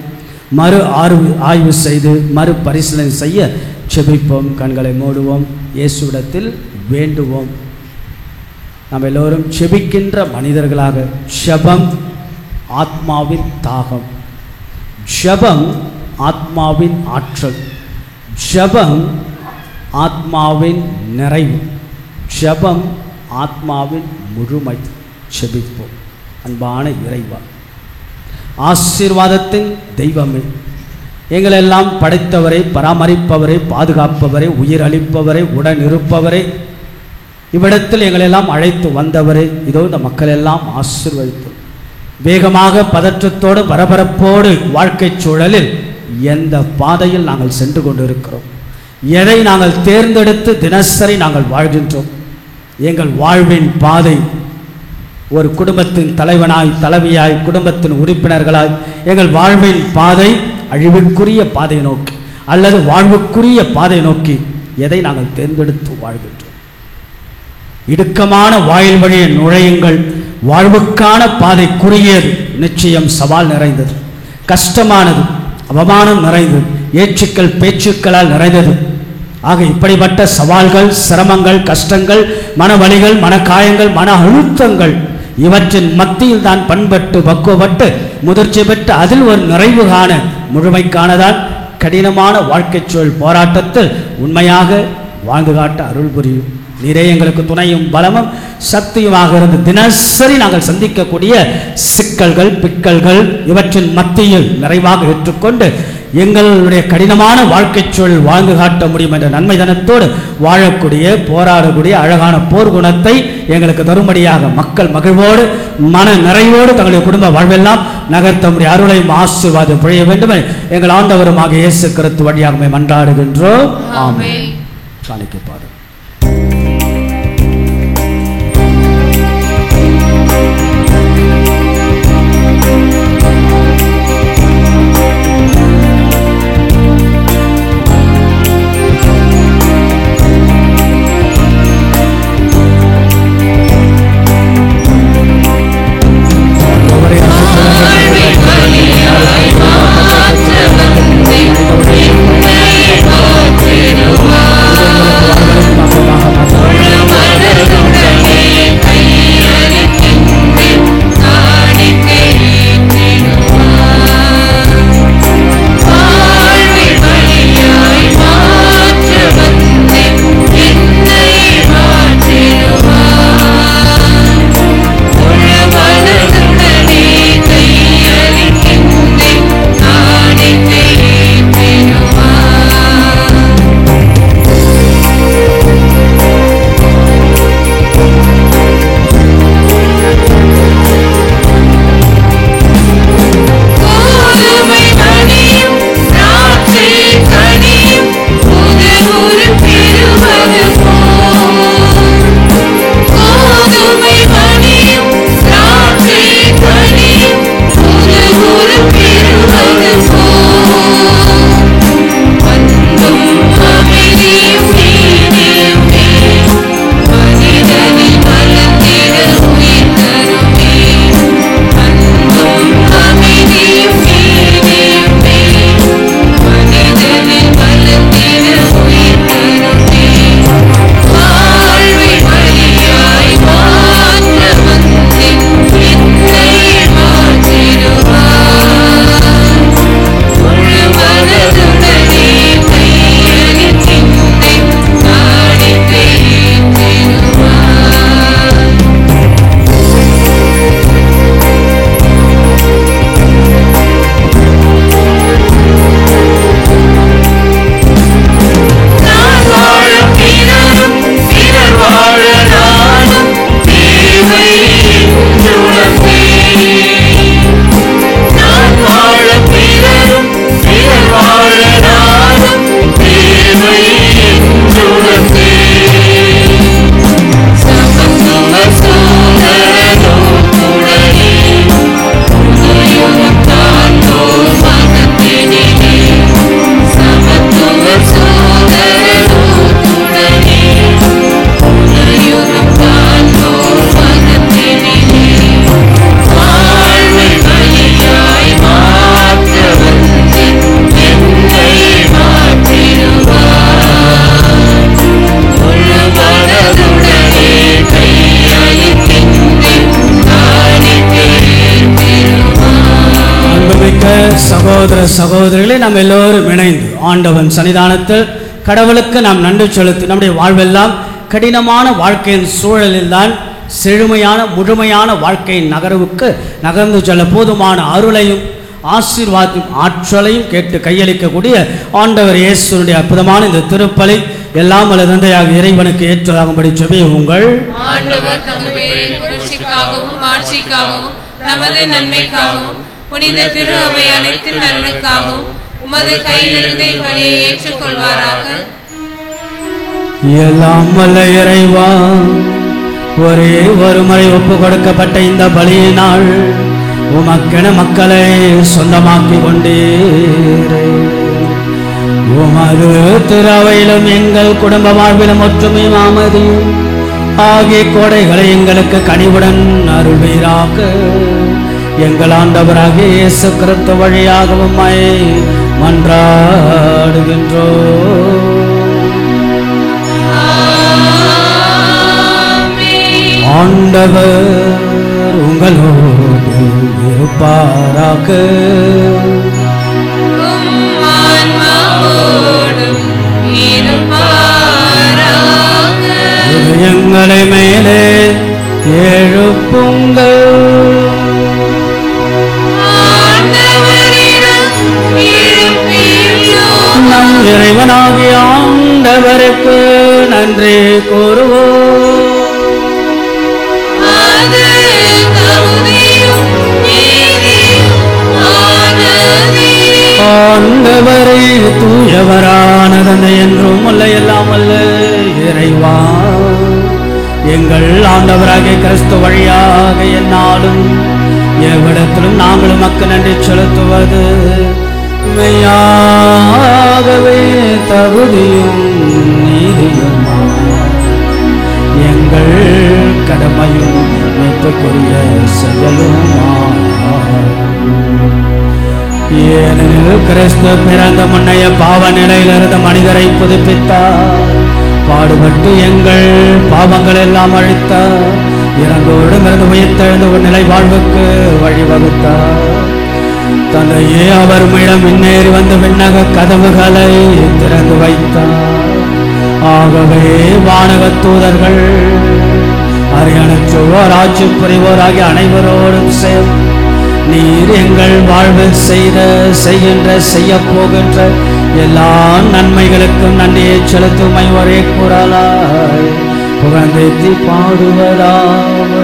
ஆய்வு செய்து மறு பரிசீலனை செய்ய செபிப்போம். கண்களை மூடுவோம். இயேசுவிடத்தில் வேண்டுவோம். நாம் எல்லோரும் செபிக்கின்ற மனிதர்களாக. ஜெபம் ஆத்மாவின் தாகம், ஜெபம் ஆத்மாவின் ஆற்றல், ஜெபம் ஆத்மாவின் நிறைவு, ஜெபம் ஆத்மாவின் முழுமை. செபிப்போம். அன்பான இறைவா, ஆசீர்வாதத்தின் தெய்வமே, எங்களெல்லாம் படைத்தவரை, பராமரிப்பவரை, பாதுகாப்பவரை, உயிர் அளிப்பவரை, உடன் இருப்பவரை, இவ்விடத்தில் எங்களெல்லாம் அழைத்து வந்தவரை, இதோ இந்த மக்கள் எல்லாம் ஆசீர்வதித்தோம். வேகமாக பதற்றத்தோடு பரபரப்போடு வாழ்க்கை சூழலில் எந்த பாதையில் நாங்கள் சென்று கொண்டிருக்கிறோம், எதை நாங்கள் தேர்ந்தெடுத்து தினசரி நாங்கள் வாழ்கின்றோம். எங்கள் வாழ்வின் பாதை ஒரு குடும்பத்தின் தலைவனாய் தலைவியாய் குடும்பத்தின் உறுப்பினர்களாய் எங்கள் வாழ்வின் பாதை அழிவுக்குரிய பாதை நோக்கி அல்லது வாழ்வுக்குரிய பாதை நோக்கி எதை நாங்கள் தேர்ந்தெடுத்து வாழ்கின்றோம். இடுக்கமான வாயில் வழியை நுழையுங்கள். வாழ்வுக்கான பாதை குறுகியது, நிச்சயம் சவால் நிறைந்தது, கஷ்டமானது, அவமானம் நிறைந்தது, ஏச்சுக்கள் பேச்சுக்களால் நிறைந்தது. ஆக இப்படிப்பட்ட சவால்கள், சிரமங்கள், கஷ்டங்கள், மனவலிகள், மனக்காயங்கள், மன அழுத்தங்கள் இவற்றின் மத்தியில் தான் பண்பட்டு பக்குவப்பட்டு முதிர்ச்சி பெற்று அதில் ஒரு நிறைவு காண முழுமைக்கானதான் கடினமான வாழ்க்கை சூழல் போராட்டத்தில் உண்மையாக வாழ்ந்து காட்ட அருள் புரியும். நீரே எங்களுக்கு துணையும் பலமும் சக்தியுமாக இருந்து தினசரி நாங்கள் சந்திக்கக்கூடிய சிக்கல்கள், பிக்கல்கள் இவற்றின் மத்தியில் நிறைவாக ஏற்றுக்கொண்டு எங்களுடைய கடினமான வாழ்க்கை சூழல் வாழ்ந்து காட்ட முடியும் என்ற நன்மை தனத்தோடு வாழக்கூடிய போராடக்கூடிய அழகான போர் குணத்தை எங்களுக்கு தரும்படியாக மக்கள் மகிழ்வோடு மன நிறைவோடு தங்களுடைய குடும்ப வாழ்வெல்லாம் நகர்த்த முடிய அருளையும் ஆசீர்வாதம் புரிய வேண்டும் எங்கள் ஆண்டவருமாக இயேசு கிறிஸ்து வழியாக மன்றாடுகின்றோம். ஆமென். காணிக்கை பாடு. சகோதர சகோதரிகளை நாம் எல்லோரும் இணைந்து ஆண்டவன் சன்னிதானத்தில் கடவுளுக்கு நாம் நன்றி செலுத்தி நம்முடைய வாழ்வெல்லாம் கடினமான வாழ்க்கையின் சூழலில்தான் செழுமையான முழுமையான வாழ்க்கையின் நகர்ந்து செல்ல போதுமான அருளையும் ஆசீர்வாதத்தையும் ஆற்றலையும் கேட்டு கையளிக்கக்கூடிய ஆண்டவர் இயேசுனுடைய அற்புதமான இந்த திருப்பலி எல்லாம் வல்ல தந்தையாக இறைவனுக்கு ஏற்றதாகும்படி ஜெபியுங்கள். ஆண்டவர் தமது பேரின் புகழ்ச்சிக்காகவும் மாட்சிக்காகவும் நமது நன்மைக்காகவும் புனித திரு அவை அனைத்து நலனுக்காகவும் உமது கையிலிருந்து பலியை ஏற்றுக்கொள்வாராக. எல்லாம் வல்ல இறைவா, ஒரே ஒரு முறை ஒப்பு கொடுக்கப்பட்ட இந்த பலியினால் உமக்கென மக்களை சொந்தமாக்கி கொண்டீரே. உமது திறவையிலும் எங்கள் குடும்ப வாழ்விலும் ஒற்றுமையும் அமைதியும் ஆகிய கோடைகளை எங்களுக்கு கனிவுடன் அருள்வீராக. எங்கள் ஆண்டவராகிய இயேசு கிறிஸ்து வழியாக உம்மை மன்றாடுகின்றோம். ஆண்டவர் உங்களோடு இருப்பாராக. எங்களை மேலே எழுப்புங்கள். நம் இறைவனாகிய ஆண்டவருக்கு நன்றி கூறுவோம். ஆண்டவரே தூயவரான தந்தை என்றும் அல்ல எல்லாம் அல்ல இறைவா, எங்கள் ஆண்டவராகிய கிறிஸ்து வழியாக என்னாலும் எவ்விடத்திலும் நாங்களும் மக்கள் நன்றி செலுத்துவது மெய்யாகவே தகுதியும் நீதியும் எங்கள் கடமையும் மீட்புக்குரிய செயலுமா. ஏனெனில் கிறிஸ்து பிறந்த முன்னைய பாவ நிலையிலிருந்து மனிதரை புதுப்பித்தார், பாடுபட்டு எங்கள் பாவங்கள் எல்லாம் அழித்தார், இறந்தோரிடமிருந்து உயிர்த்தெழுந்த ஒரு நிலை வாழ்வுக்கு வழிவகுத்தார். தந்தையே, அவர் மீண்டும் முன்னேறி வந்து விண்ணக கதவுகளை திறந்து வைத்தார். ஆகவே வானக தூதர்கள் அரியணைச்சோர் ஆட்சி புரிவோராகிய அனைவரோடும் சேர்ந்து நீர் எங்கள் வாழ்வில் செய்கின்ற செய்ய போகின்ற எல்லா நன்மைகளுக்கும் நன்றியை செலுத்துமை ஒரே குரலாய் புகழ்ந்தேத்தி பாடுவதாவது.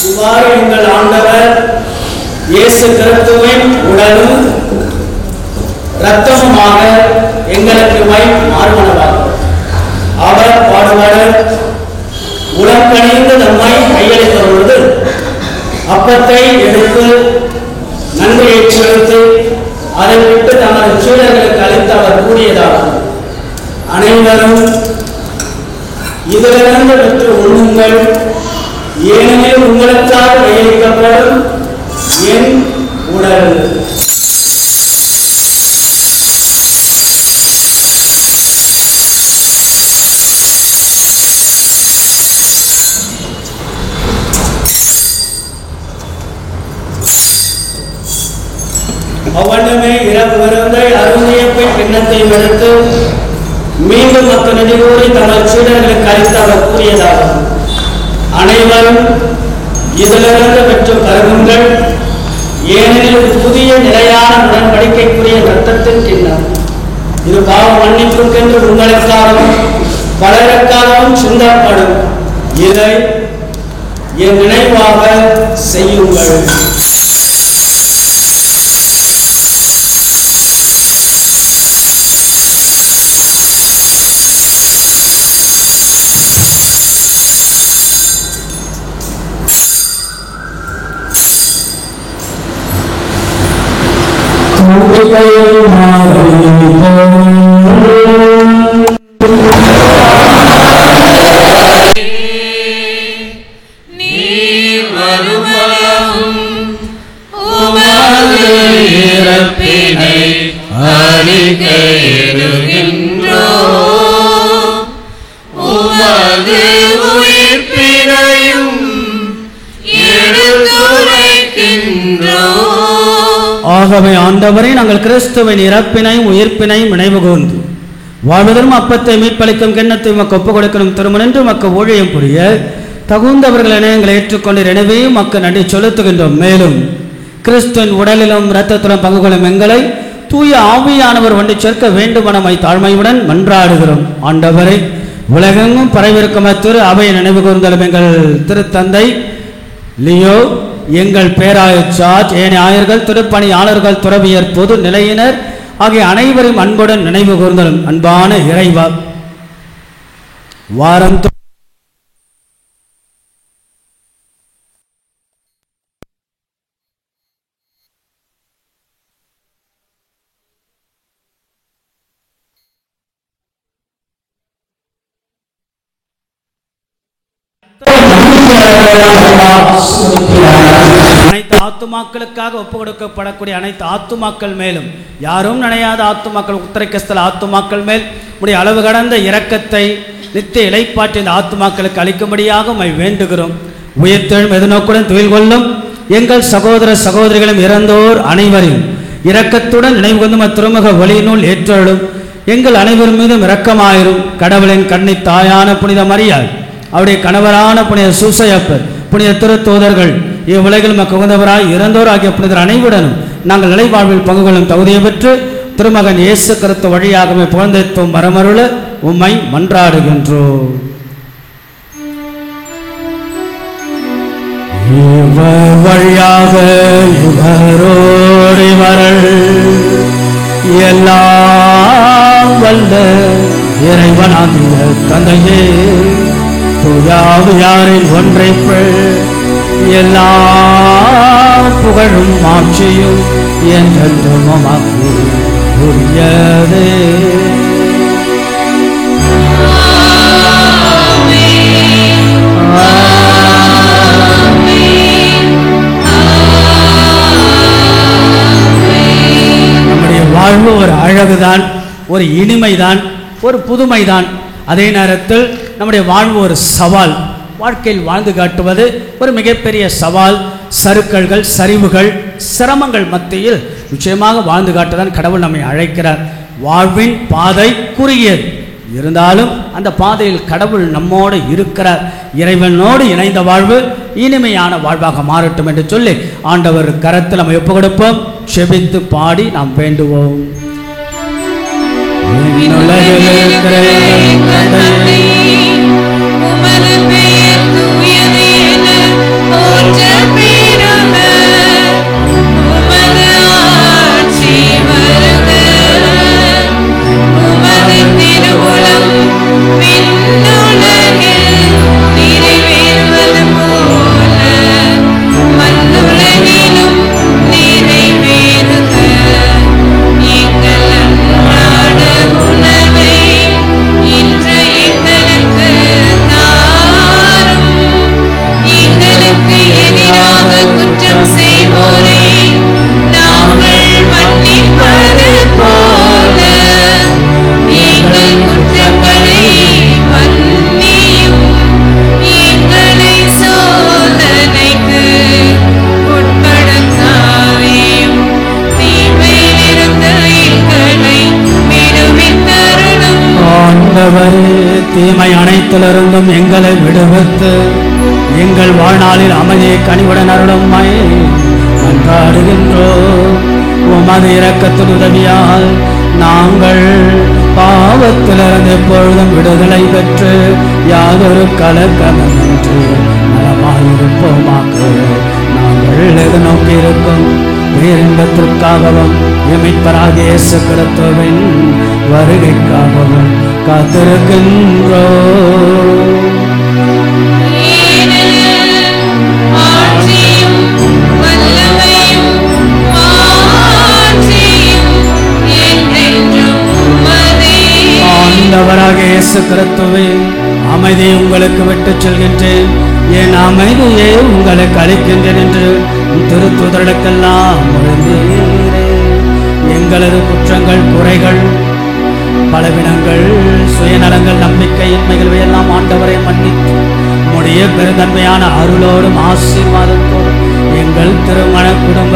இவ்வாறு எங்கள் ஆண்டவர் இயேசு கிறிஸ்துவின் உடலும் இரத்தமுமாக எங்களுக்கு மாறுவனவாக. அவர் பாடுபட உடன்பணிந்து நம்மை கையளித்த பொழுது அப்பத்தை எடுத்து நன்றியை செலுத்தி அதை விட்டு தமது சீடர்களுக்கு அளித்து அவர் கூறியதாகும், அனைவரும் இதிலிருந்து பெற்று உண்ணுங்கள், ஏனெனில் உங்களுக்காக கையளிக்கப்படும் என் உடல். அவ்வண்ணமே இரவு விருந்தை அருந்திய பின் கிண்ணத்தையும் எடுத்து மீண்டும் மக்கள் நினைவோடு தங்கள் சீடர்களுக்கு அளித்து அவர் கூறியதாகும், அனைவரும் இதிலிருந்து பெற்று பருகுங்கள், ஏனெனில் இது புதிய நிலையான உடன்படிக்கைக்குரிய இரத்தத்தின் கிண்ணம். இது பாவ மன்னிப்புக்கென்று உங்களுக்காகவும் பலருக்காகவும் சிந்தப்படும். இதை என் நினைவாக செய்யுங்கள். ஆகவே ஆண்டவரே, நாங்கள் கிறிஸ்துவின் இறப்பினையும் உயிர்ப்பினையும் நினைவு கூர்ந்து வாழ்வதற்கும் அப்பத்தை மீட்பளிக்கும் கிண்ணத்தை உமக்கு ஒப்புக் கொடுக்கணும் திருமணென்று உமக்கு ஊழியம் புரிய தகுந்தவர்கள் என எங்களை ஏற்றுக்கொண்டு எனவே உமக்கு நன்றி செலுத்துகின்றோம். மேலும் கிறிஸ்துவின் உடலிலும் இரத்தத்திலும் பங்கு கொள்ளும் எங்களை தூய ஆவியானவர் ஒன்று சேர்க்க வேண்டுமனமை தாழ்மையுடன் மன்றாடுகிறோம். ஆண்டவரை, உலகெங்கும் பரவிருக்கும் திரு அவையை நினைவு கூர்ந்தாலும் எங்கள் திருத்தந்தை லியோ, எங்கள் பேராயர் ஜார்ஜ், ஏனைய ஆயர்கள், திருப்பணியாளர்கள், துறவியர், பொது நிலையினர் ஆகிய அனைவரும் அன்புடன் நினைவு கூர்ந்தாலும் அன்பான இறைவா, வாரம் அனைத்து ஆத்துமாக்களுக்காக ஒப்பு கொடுக்கப்படக்கூடிய அனைத்து ஆத்துமாக்கள் மேலும், யாரும் நினையாத ஆத்துமாக்கள், உத்தரக்கஸ்தல ஆத்துமாக்கள் மேல் உடைய அளவு கடந்த இரக்கத்தை நித்திய இலைப்பாற்றி இந்த ஆத்துமாக்களுக்கு அளிக்கும்படியாக உம்மை வேண்டுகிறோம். உயிர்த்தெழும் எதிர்நோக்குடன் துயில் கொள்ளும் எங்கள் சகோதர சகோதரிகளும் இறந்தோர் அனைவரையும் இரக்கத்துடன் நினைவு கொண்டு திருமுக ஒளியினுள் ஏற்றலும். எங்கள் அனைவர் மீதும் இரக்கமாயிரும். கடவுளின் கண்ணி தாயான புனித மரியாள், அவருடைய கணவரான புனித சூசையப்பர், புனித திருத்தூதர்கள், இவ்வுலகில் மக்கள் உகந்தவராய் இறந்தோர் ஆகிய புனிதர் அனைவருடனும் நாங்கள் நிலை வாழ்வில் பங்கு கொள்ளும் தகுதியை பெற்று திருமகன் இயேசு கிறிஸ்து வழியாகவே புகழ்ந்தெத்தும் வரமருள உம்மை மன்றாடுகின்றோம். இவர் வழியாக இவரோடு இவர்கள் எல்லாம் வல்ல இறைவனாகிய தந்தையே, தூயாவியாரின் ஒன்றைப்பள் எல்லா புகழும் ஆட்சியும் என்றென்றும் உமக்கு உரியதே. நம்முடைய வாழ்வு ஒரு அழகுதான், ஒரு இனிமைதான், ஒரு புதுமைதான். அதே நேரத்தில் நம்முடைய வாழ்வு ஒரு சவால். வாழ்க்கையில் வாழ்ந்து காட்டுவது ஒரு மிகப்பெரிய சவால். சறுக்கல்கள், சரிவுகள், சிரமங்கள் மத்தியில் நிச்சயமாக வாழ்ந்து காட்டுதான் கடவுள் நம்மை அழைக்கிறார். வாழ்வின் பாதை குறுகியது, இருந்தாலும் அந்த பாதையில் கடவுள் நம்மோடு இருக்கிறார். இறைவனோடு இணைந்த வாழ்வு இனிமையான வாழ்வாக மாறட்டும் என்று சொல்லி ஆண்டவர் கரத்தில் நம்ம ஒப்பு கொடுப்போம். செபித்து பாடி நாம் வேண்டுவோம். எதிராக ஆண்டவரே, தீமை அனைத்திலிருந்தும் எங்களை விடுவித்து எங்கள் வாழ்நாளில் அமைதியை கனிவுடன் அருளும்மை மன்றாடுகின்றோம். உமது இரக்கத்தின் உதவியால் நாங்கள் பாவத்திலிருந்து எப்பொழுதும் விடுதலை பெற்று யாதொரு கலக்கமின்றி நலமாயிருப்போமாக. நாங்கள் எதிர்நோக்கி இருக்கும் பேரின்பத்திற்காகவும் மீட்பராகிய இயேசு கிறிஸ்துவின் வருகைக்காகவும் காத்திருக்கின்றோம். ஆண்டவராகிய இயேசு கிறிஸ்துவே, அமைதி உங்களுக்கு விட்டுச் செல்கின்றேன், என் அமைதியை உங்களுக்கு அளிக்கின்றேன் என்று திருத்துதலுக்கெல்லாம் மொழிந்தீரே. எங்களது குற்றங்கள், குறைகள், பலவீனங்கள், சுயநலங்கள், நம்பிக்கையின்மைகள் இவையெல்லாம் ஆண்டவரை மன்னித்து உம்முடைய பெருந்தன்மையான அருளோடும் ஆசீர்வாதத்தோடும் எங்கள் திருமண குடும்ப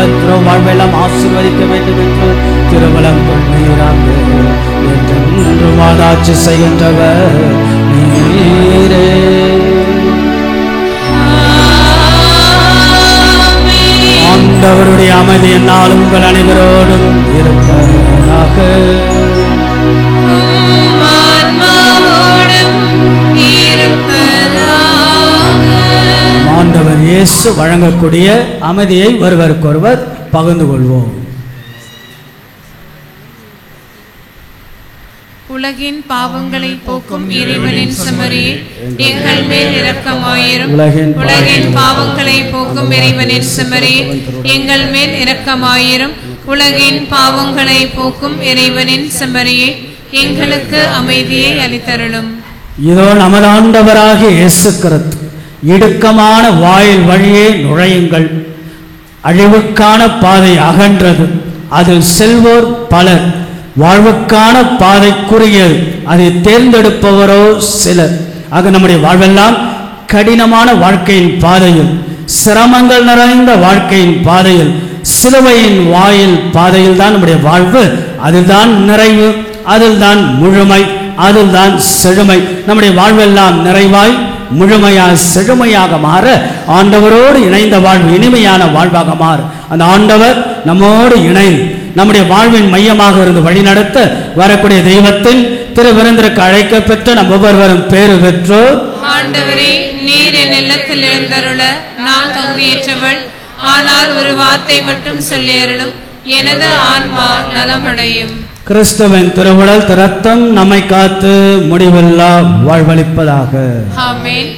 வாழ்வெல்லாம் ஆசீர்வதிக்க வேண்டும் என்று திருவலம் கொண்டீராக. என்று வாதாட்சி செய்கின்றவர் நீரே. ஆண்டவருடைய அமைதி என்னாலும் உங்கள் அனைவரோடும் இருப்பதாக. ஆண்டவர் இயேசு வழங்கக்கூடிய அமைதியை ஒருவருக்கொருவர் பகிர்ந்து கொள்வோம். உலகின் பாவங்களை போக்கும் இறைவனின் செம்மறியே, எங்கள் மேல் இரக்கமாயிரும். உலகின் பாவங்களை போக்கும் இறைவனின் செம்மறியே, எங்கள் மேல் இரக்கமாயிரும். உலகின் பாவங்களை போக்கும் இறைவனின் செம்மறியே, எங்களுக்கு அமைதியை அளித்தருளும். இதோ நமது ஆண்டவராகிய இயேசு கிறிஸ்து இடுக்கமான வாயில் வழியே நுழையுங்கள். அழிவுக்கான பாதை அகன்றது, அதில் செல்வோர் பலர். வாழ்வுக்கான பாதை குறுகியது, அதை தேர்ந்தெடுப்பவரோ சிலர். ஆக நம்முடைய வாழ்வெல்லாம் கடினமான வாழ்க்கையின் பாதையில், சிரமங்கள் நிறைந்த வாழ்க்கையின் பாதையில், சிலுவையின் வாயில் பாதையில் தான் நம்முடைய வாழ்வு. அதில் தான் நிறைவு, அதில் தான் முழுமை, அதில் தான் செழுமை. நம்முடைய வாழ்வெல்லாம் நிறைவாய் முழுமையாக செழுமையாக மாற ஆண்டவரோடு இணைந்த வாழ்வு இனிமையான வாழ்வாக மாற அந்த ஆண்டவர் நம்மோடு இணைந்து நம்முடைய வாழ்வின் மையமாக இருந்து வழிநடத்த வரக்கூடிய தெய்வத்தின் திருவிருந்திற்கு அழைக்க பெற்ற நம் ஒவ்வொருவரும் பேறு பெற்றோர். ஆண்டவரே, நீர் என் இல்லத்தில் எழுந்தருள நான் தகுதியற்றவள், ஆனால் ஒரு வார்த்தை மட்டும் சொல்லி அருளும், எனது ஆன்மா நலமடையும். கிறிஸ்துவின் திருவுடல் இரத்தம் நம்மை காத்து முடிவில்லா வாழ்வளிப்பதாக. ஆமென்.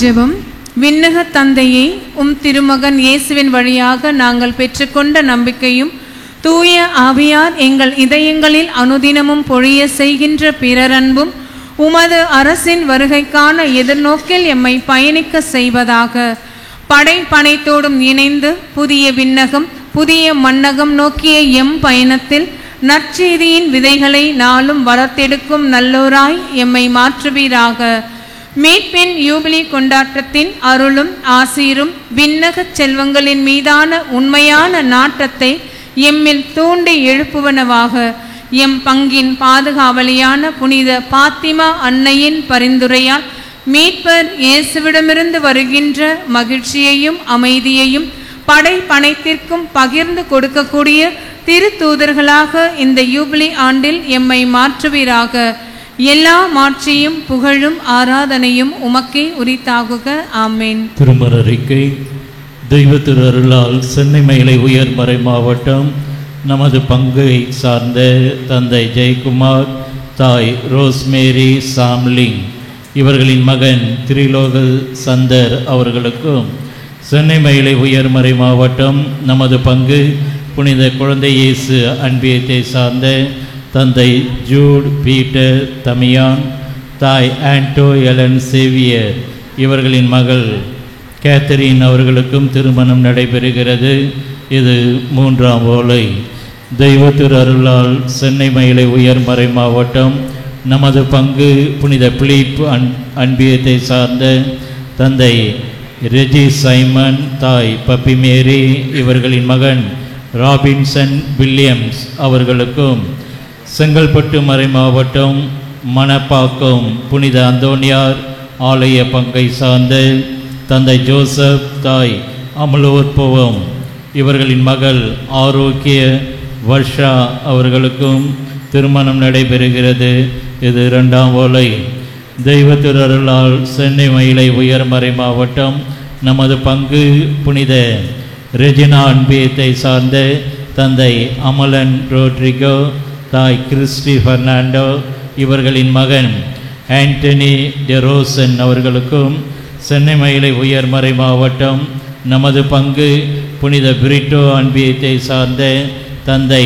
ஜெபம். விண்ணக தந்தையே, உம் திருமகன் இயேசுவின் வழியாக நாங்கள் பெற்றுக்கொண்ட நம்பிக்கையும் தூய ஆவியார் எங்கள் இதயங்களில் அனுதினமும் பொழிய செய்கின்ற பிறரன்பும் உமது அரசின் வருகைக்கான எதிர்நோக்கில் எம்மை பயணிக்க செய்வதாக. படைப்பனைத்தோடும் இணைந்து புதிய விண்ணகம் புதிய மண்ணகம் நோக்கிய எம் பயணத்தில் நற்செய்தியின் விதைகளை நாளும் வளர்த்தெடுக்கும் நல்லோராய் எம்மை மாற்றுவீராக. மீட்பின் யூபிலி கொண்டாட்டத்தின் அருளும் ஆசீரும் விண்ணகச் செல்வங்களின் மீதான உண்மையான நாட்டத்தை எம்மில் தூண்டி எழுப்புவனவாக. எம் பங்கின் பாதுகாவலியான புனித பாத்திமா அன்னையின் பரிந்துரையால் மீட்பர் இயேசுவிடமிருந்து வருகின்ற மகிழ்ச்சியையும் அமைதியையும் படைப்பனைத்திற்கும் பகிர்ந்து கொடுக்கக்கூடிய திருத்தூதர்களாக இந்த யூபிலி ஆண்டில் எம்மை மாற்றுவீராக. எல்லா மாட்சியும் புகழும் ஆராதனையும் உமக்கே உரித்தாகுக. ஆமேன். திருமறைக்கை. தெய்வ திரு அருளால் சென்னை மயிலை உயர்மறை மாவட்டம் நமது பங்கை சார்ந்த தந்தை ஜெயக்குமார், தாய் ரோஸ்மேரி சாம்லிங் இவர்களின் மகன் திரிலோக சந்தர் அவர்களுக்கும், சென்னை மயிலை உயர்மறை மாவட்டம் நமது பங்கு புனித குழந்தை இயேசு அன்பியத்தை சார்ந்த தந்தை ஜூட் பீட்டர் தமியான், தாய் ஆண்டோ எலன் சேவியர் இவர்களின் மகள் கேத்தரின் அவர்களுக்கும் திருமணம் நடைபெறுகிறது. இது 3ஆம் ஓலை. தெய்வ திரு அருளால் சென்னை மயிலை உயர்மறை மாவட்டம் நமது பங்கு புனித பிலிப் அன்பியத்தை சார்ந்த தந்தை ரெஜி சைமன், தாய் பப்பி மேரி இவர்களின் மகன் ராபின்சன் வில்லியம்ஸ் அவர்களுக்கும், செங்கல்பட்டு மறை மாவட்டம் மணப்பாக்கம் புனித அந்தோனியார் ஆலய பங்கை சார்ந்த தந்தை ஜோசப், தாய் அமலோற்பவம் இவர்களின் மகள் ஆரோக்கிய வர்ஷா அவர்களுக்கும் திருமணம் நடைபெறுகிறது. இது 2ஆம் ஓலை. தெய்வ திரு அருளால் சென்னை மயிலை உயர்மறை மாவட்டம் நமது பங்கு புனித ரெஜினா அன்பியத்தை சார்ந்த தந்தை அமலன் ரோட்ரிகோ, தாய் கிறிஸ்டி பெர்னாண்டோ இவர்களின் மகன் ஆண்டனி டெரோசன் அவர்களுக்கும், சென்னை மயிலை உயர்மறை மாவட்டம் நமது பங்கு புனித பிரிட்டோ அன்பியத்தை சார்ந்த தந்தை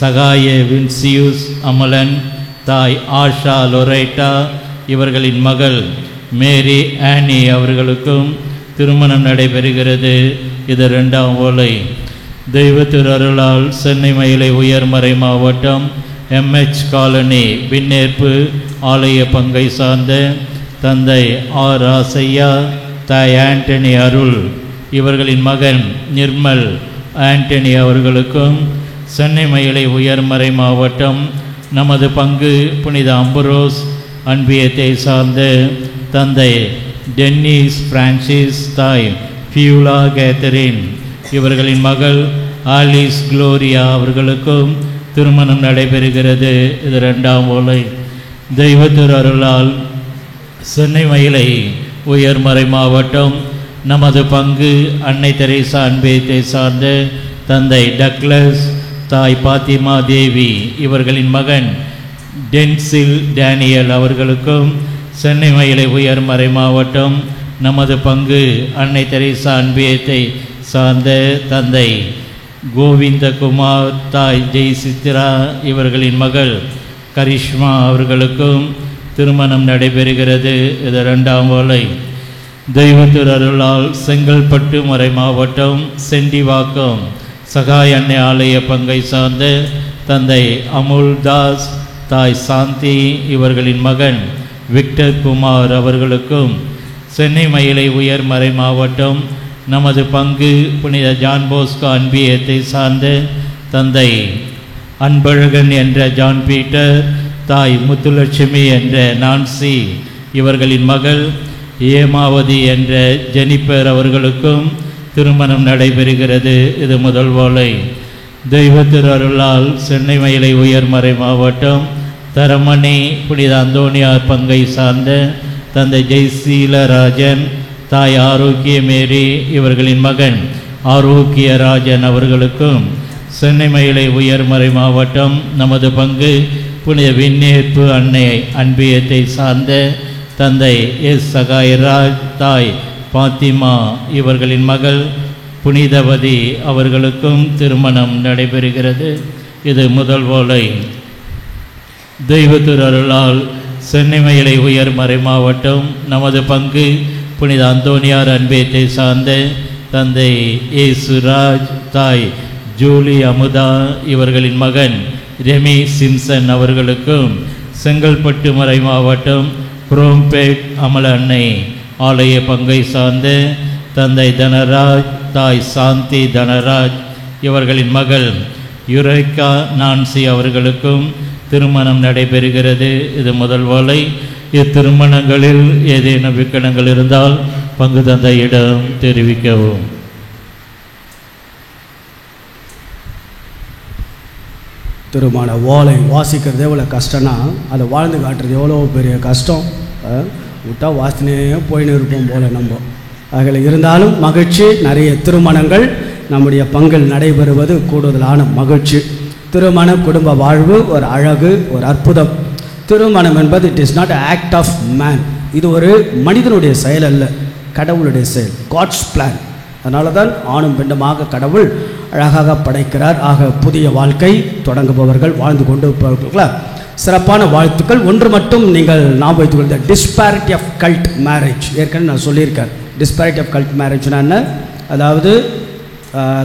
சகாய வின்சியூஸ் அமலன், தாய் ஆஷா லொரைட்டா இவர்களின் மகள் மேரி ஆனி அவர்களுக்கும் திருமணம் நடைபெறுகிறது. இது 2ஆம் ஓலை. தெய்வ திரு அருளால் சென்னை மயிலை உயர்மறை மாவட்டம் MH காலனி விண்ணேற்பு ஆலய பங்கை சார்ந்த தந்தை ஆர் ராசையா, தாய் ஆண்டனி அருள் இவர்களின் மகன் நிர்மல் ஆண்டனி அவர்களுக்கும், சென்னை மயிலை உயர்மறை மாவட்டம் நமது பங்கு புனித அம்புரோஸ் அன்பியத்தை சார்ந்த தந்தை டென்னிஸ் பிரான்சிஸ், தாய் பியூலா கேத்தரின் இவர்களின் மகள் ஆலிஸ் குளோரியா அவர்களுக்கும் திருமணம் நடைபெறுகிறது. இது 2ஆம் ஓலை. தெய்வ திரு அருளால் சென்னை மயிலை உயர்மறை மாவட்டம் நமது பங்கு அன்னை தெரேசா அன்பியத்தை சார்ந்த தந்தை டக்ளஸ், தாய் பாத்திமா தேவி இவர்களின் மகன் டென்சில் டேனியல் அவர்களுக்கும், சென்னை மயிலை உயர்மறை மாவட்டம் நமது பங்கு அன்னை தெரேசா அன்பியத்தை சார்ந்த தந்தை கோவிந்தகுமார், தாய் ஜெய் சித்ரா இவர்களின் மகள் கரிஷ்மா அவர்களுக்கும் திருமணம் நடைபெறுகிறது. இது 2ஆம் ஓலை. தெய்வ திரு அருளால் செங்கல்பட்டு மறை மாவட்டம் செண்டிவாக்கம் சகாய அன்னை ஆலய பங்கை சார்ந்த தந்தை அமுல் தாஸ், தாய் சாந்தி இவர்களின் மகன் விக்டர் குமார் அவர்களுக்கும், சென்னை மயிலை உயர்மறை மாவட்டம் நமது பங்கு புனித ஜான் போஸ்கோ அன்பியத்தை சார்ந்த தந்தை அன்பழகன் என்ற ஜான் பீட்டர், தாய் முத்துலட்சுமி என்ற நான்சி இவர்களின் மகள் ஏமாவதி என்ற ஜெனிபர் அவர்களுக்கும் திருமணம் நடைபெறுகிறது. இது 1 ஓலை. தெய்வ திரு அருளால் சென்னை மயிலை உயர்மறை மாவட்டம் தரமணி புனித அந்தோனியார் பங்கை சார்ந்த தந்தை ஜெய்சீலராஜன், தாய் ஆரோக்கிய மேரி இவர்களின் மகன் ஆரோக்கிய ராஜன் அவர்களுக்கும், சென்னை மயிலை உயர்மறை மாவட்டம் நமது பங்கு புனித விண்ணேற்பு அன்னை அன்பியத்தை சார்ந்த தந்தை எஸ் சகாயராஜ், தாய் பாத்திமா இவர்களின் மகள் புனிதவதி அவர்களுக்கும் திருமணம் நடைபெறுகிறது. இது முதல் ஓலை. தெய்வத்தின் அருளால் சென்னிமயிலை உயர்மறை மாவட்டம் நமது பங்கு புனித அந்தோனியார் அன்பேத்தை சார்ந்த தந்தை ஏசுராஜ், தாய் ஜூலி அமுதா இவர்களின் மகன் ரெமி சிம்சன் அவர்களுக்கும் செங்கல்பட்டு மறை மாவட்டம் குரோம்பேட் அமல அன்னை ஆலய பங்கை சார்ந்த தந்தை தனராஜ், தாய் சாந்தி தனராஜ் இவர்களின் மகள் யுரேகா நான்சி அவர்களுக்கும் திருமணம் நடைபெறுகிறது. இது முதல் ஓலை. இத்திருமணங்களில் ஏதேனும் விக்கணங்கள் இருந்தால் பங்கு தந்தையிடம் தெரிவிக்கவும். திருமண ஓலை வாசிக்கிறது எவ்வளோ கஷ்டம்னா அதை வாழ்ந்து காட்டுறது எவ்வளோ பெரிய கஷ்டம். விட்டால் வாசினே போயின்னு இருப்போம் போல் நம்ம. அதில் இருந்தாலும் மகிழ்ச்சி. நிறைய திருமணங்கள் நம்முடைய பங்கில் நடைபெறுவது கூடுதலான மகிழ்ச்சி. திருமண குடும்ப வாழ்வு ஒரு அழகு, ஒரு அற்புதம். திருமணம் என்பது it is not act of man. இது ஒரு மனிதனுடைய செயல் அல்ல, கடவுளுடைய செயல், காட்ஸ் பிளான். அதனால தான் ஆணும் பெண்ணுமாக கடவுள் அழகாக படைக்கிறார். ஆக புதிய வாழ்க்கை தொடங்குபவர்கள், வாழ்ந்து கொண்டு இருப்பவர்களா சிறப்பான வாழ்த்துக்கள். ஒன்று மட்டும் நீங்கள் ஞாபகம் வைத்துக் கொள்ளுங்கள், டிஸ்பாரிட்டி ஆஃப் கல்ட் மேரேஜ். ஏற்கனவே நான் சொல்லியிருக்கேன். டிஸ்பாரிட்டி ஆஃப் கல்ட் மேரேஜ்னா என்ன? அதாவது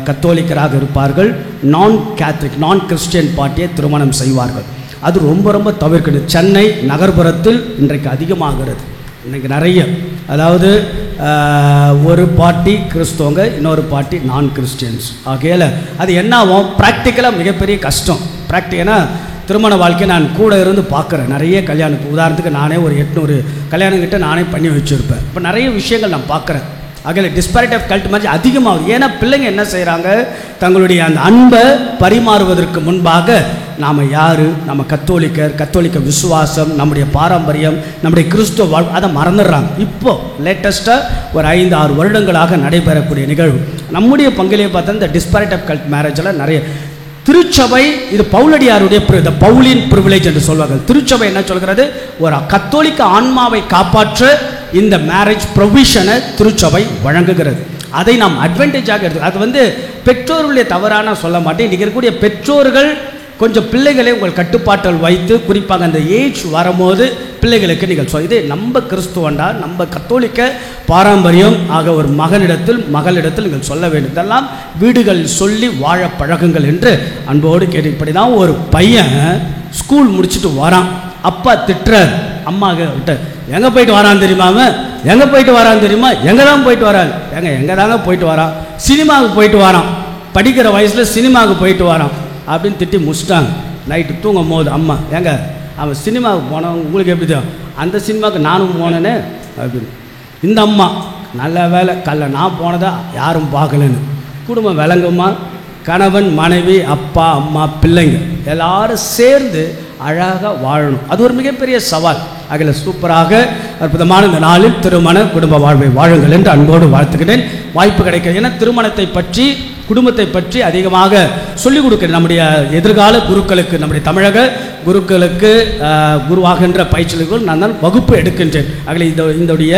கத்தோலிக்கராக இருப்பார்கள், நான் கேத்தலிக் நான் கிறிஸ்டியன் பார்ட்டியை திருமணம் செய்வார்கள். அது ரொம்ப ரொம்ப தவிர்க்கணும். சென்னை நகர்ப்புறத்தில் இன்றைக்கு அதிகமாகிறது. இன்றைக்கு நிறைய, அதாவது ஒரு பார்ட்டி கிறிஸ்தவங்க, இன்னொரு பார்ட்டி நான் கிறிஸ்டியன்ஸ். ஆகையால் அது என்ன ஆகும்? ப்ராக்டிக்கலாக மிகப்பெரிய கஷ்டம். ப்ராக்டிக்கலாக திருமண வாழ்க்கையை நான் கூட இருந்து பார்க்குறேன். நிறைய கல்யாணம், உதாரணத்துக்கு நானே ஒரு 800 கல்யாணங்கிட்ட நானே பண்ணி வச்சுருப்பேன். இப்போ நிறைய விஷயங்கள் நான் பார்க்குறேன். ஆகையில் டிஸ்பாரிட்டி ஆஃப் கல்ட் மாதிரி அதிகமாகுது. ஏன்னா பிள்ளைங்க என்ன செய்கிறாங்க, தங்களுடைய அந்த அன்பை பரிமாறுவதற்கு முன்பாக நாம் யார், நம்ம கத்தோலிக்க விசுவாசம், நம்முடைய பாரம்பரியம், நம்முடைய கிறிஸ்துவ வாழ்வு, அதை மறந்துடுறாங்க. இப்போது லேட்டஸ்ட்டாக ஒரு 5-6 வருடங்களாக நடைபெறக்கூடிய நிகழ்வு நம்முடைய பங்கிலே பார்த்தா இந்த டிஸ்பாரிட்டி ஆஃப் கல்ட் மேரேஜில் நிறைய திருச்சபை, இது பவுலடியாருடைய பவுலின் ப்ரிவிலேஜ் என்று சொல்வார்கள். திருச்சபை என்ன சொல்கிறது? ஒரு கத்தோலிக்க ஆன்மாவை காப்பாற்ற இந்த மேரேஜ் ப்ரொவிஷனை திருச்சபை வழங்குகிறது. அதை நாம் அட்வான்டேஜாக எடுத்து, அது பெற்றோர்களுடைய தவறான சொல்ல மாட்டேன். இன்றைக்கி இருக்கக்கூடிய பெற்றோர்கள் கொஞ்சம் பிள்ளைகளை உங்கள் கட்டுப்பாட்டில் வைத்து, குறிப்பாக அந்த ஏஜ் வரும்போது பிள்ளைகளுக்கு நீங்கள் இது நம்ம கிறிஸ்துவண்டா, நம்ம கத்தோலிக்க பாரம்பரியம் ஆக ஒரு மகளிடத்தில் நீங்கள் சொல்ல வேண்டும். இதெல்லாம் வீடுகள் சொல்லி வாழ பழகுங்கள் என்று அன்போடு கேட்டு. இப்படி தான் ஒரு பையன் ஸ்கூல் முடிச்சுட்டு வரான், அப்பா திட்டுறார், அம்மா கிட்ட எங்கே போயிட்டு வரான்னு தெரியுமா, எங்கே போயிட்டு வரான்னு தெரியுமா, எங்கே தான் போயிட்டு வரான், எங்கே தாங்க போயிட்டு வரான், சினிமாவுக்கு போயிட்டு வரான், படிக்கிற வயசில் சினிமாவுக்கு போயிட்டு வரான் அப்படின்னு திட்டி முடிச்சிட்டாங்க. நைட்டு தூங்கும் போது அம்மா, அவன் சினிமாவுக்கு போனவன் உங்களுக்கு எப்படி தெரியும், அந்த சினிமாவுக்கு நானும் போனேன்னு அப்படின்னு. இந்த அம்மா நல்ல வேலை கல்ல நான் போனதா யாரும் பார்க்கலன்னு. குடும்பம் விளங்குமா? கணவன் மனைவி அப்பா அம்மா பிள்ளைங்க எல்லாரும் சேர்ந்து அழகாக வாழணும். அது ஒரு மிகப்பெரிய சவால். அதில் சூப்பராக அற்புதமான இந்த நாளில் திருமண குடும்ப வாழ்வை வாழுங்கள் என்று அன்போடு வாழ்த்துக்கிறேன். வாய்ப்பு கிடைக்கிறது. ஏன்னா திருமணத்தை பற்றி, குடும்பத்தை பற்றி அதிகமாக சொல்லிக் கொடுக்கிறேன் நம்முடைய எதிர்கால குருக்களுக்கு, நம்முடைய தமிழக குருக்களுக்கு குருவாகின்ற பயிற்சிகளுக்கு நான் தான் வகுப்பு எடுக்கின்றேன். அதில் இதோடைய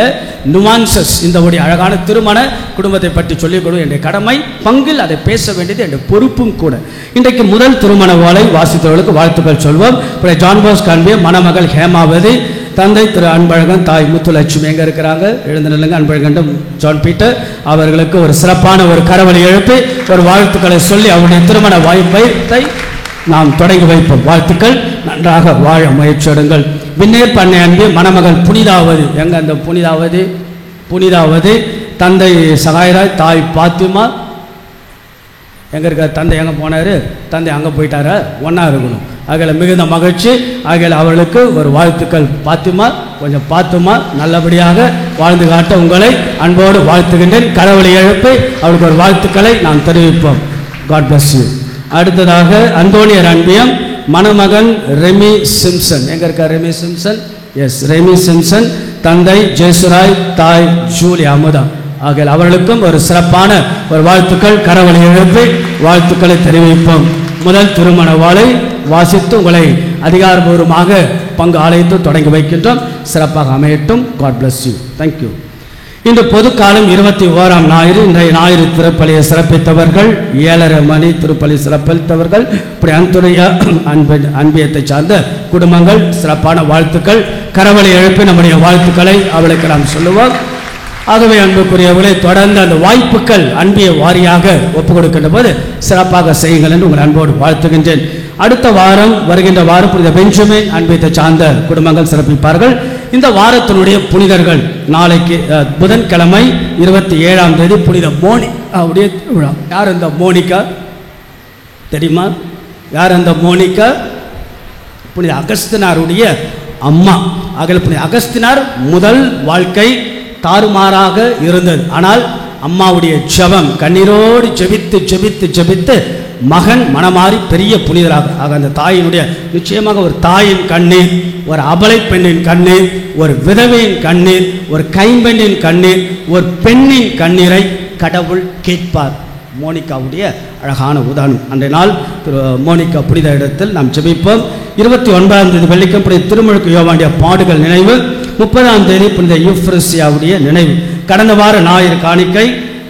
நுவான்சஸ், இதோடைய அழகான திருமண குடும்பத்தை பற்றி சொல்லிக் கொடுக்க என்னுடைய கடமை, பங்கில் அதை பேச வேண்டியது என்னுடைய பொறுப்பும் கூட. இன்றைக்கு முதல் திருமண ஓலை வாசித்தவர்களுக்கு வாழ்த்துக்கள் சொல்வோம். ஜான் பாஸ்கோ அன்பிய மணமகள் ஹேமாவதி, தந்தை திரு அன்பழகன், தாய் முத்துலட்சுமி எங்கே இருக்கிறாங்க? எழுந்து நில்லுங்க. அன்பழகன் ஜான் பீட்டர் அவர்களுக்கு ஒரு சிறப்பான ஒரு கரவொலி எழுப்பி ஒரு வாழ்த்துக்களை சொல்லி அவருடைய திருமண வாய்ப்பை நாம் தொடங்கி வைப்போம். வாழ்த்துக்கள். நன்றாக வாழ முயற்சிடுங்கள். விண்ணேற்ப அன்னை அன்பு மணமகள் புனிதாவதி, எங்க அந்த புனிதாவதி தந்தை சகாயராஜ், தாய் பாத்திமா எங்கே இருக்கார்? தந்தை எங்கே போனார்? தந்தை அங்கே போயிட்டாரா? ஒன்றா இருக்கணும். ஆகையில் மிகுந்த மகிழ்ச்சி. ஆகையில் அவர்களுக்கு ஒரு வாழ்த்துக்கள். கொஞ்சம் பார்த்துமா நல்லபடியாக வாழ்ந்து காட்ட உங்களை அன்போடு வாழ்த்துகின்றேன். கடவுளை எழுப்பி அவருக்கு ஒரு வாழ்த்துக்களை நாம் தெரிவிப்போம். God bless you. அடுத்ததாக அந்தோனியர் அன்பியம் மணமகன் ரெமி சிம்சன், எங்கே இருக்கார் ரெமி சிம்சன்? எஸ், ரெமி சிம்சன், தந்தை ஜேசுராய், தாய் ஜூலி அமுதா. ஆகையால் அவர்களுக்கும் ஒரு சிறப்பான ஒரு வாழ்த்துக்கள். கடவுளை எழுப்பி வாழ்த்துக்களை தெரிவிப்போம். முதல் திருமண வாழை வாசித்து உங்களை அதிகாரபூர்வமாக பங்கு அழைத்து தொடங்கி வைக்கின்றோம். சிறப்பாக அமையட்டும். God bless you. தேங்க்யூ. இன்று பொதுக்காலம் 21ஆம் ஞாயிறு. இன்றைய ஞாயிறு திருப்பலியை சிறப்பித்தவர்கள் 7:30 மணி திருப்பலி சிறப்பித்தவர்கள் இப்படி அன்துறைய அன்பியத்தை சார்ந்த குடும்பங்கள் சிறப்பான வாழ்த்துக்கள். கரவலை எழுப்பி நம்முடைய வாழ்த்துக்களை அவளுக்கு நாம் சொல்லுவோம். ஆகவே அன்புக்குரியவர்களை தொடர்ந்து அந்த வாய்ப்புகள் அன்பிய வாரியாக ஒப்புக் கொடுக்கின்ற போது சிறப்பாக செய்யுங்கள் என்று உங்கள் அன்போடு வாழ்த்துகின்றேன். அடுத்த வாரம் வருகின்ற வாரம் புனித பெஞ்சமின் அன்பியத்தை சார்ந்த குடும்பங்கள் சிறப்பிப்பார்கள். இந்த வாரத்தினுடைய புனிதர்கள் நாளைக்கு புதன்கிழமை 27ஆம் தேதி புனித மோனிகாவுடைய விழா. யார் இந்த மோனிகா தெரியுமா? யார் அந்த மோனிகா? புனித அகஸ்தினாருடைய அம்மா. ஆகவே புனித அகஸ்தினார் முதல் வாழ்க்கை தாறுமாறாக இருந்தது. ஆனால் அம்மாவுடைய ஜெபம் கண்ணீரோடு ஜெபித்து ஜெபித்து ஜெபித்து மகன் மனமாறி பெரிய புனிதராக ஆக அந்த தாயினுடைய நிச்சயமாக ஒரு தாயின் கண்ணீர், ஒரு அபலை பெண்ணின் கண்ணீர், ஒரு விதவையின் கண்ணீர், ஒரு கைம்பெண்ணின் கண்ணீர், ஒரு பெண்ணின் கண்ணீரை கடவுள் கேட்பார். மோனிகாவுடைய அழகான உதாரணம். அன்றைய நாள் மோனிகா புனித இடத்தில் நாம் ஜெபிப்போம். 29ஆம் தேதி வெள்ளிக்கிழமை புனித திருமுழுக்கு யோவானுடைய பாடுகள் நினைவு. 30ஆம் தேதி புனித யூப்ரசியாவுடைய நினைவு. கடந்த வார ஞாயிறு காணிக்கை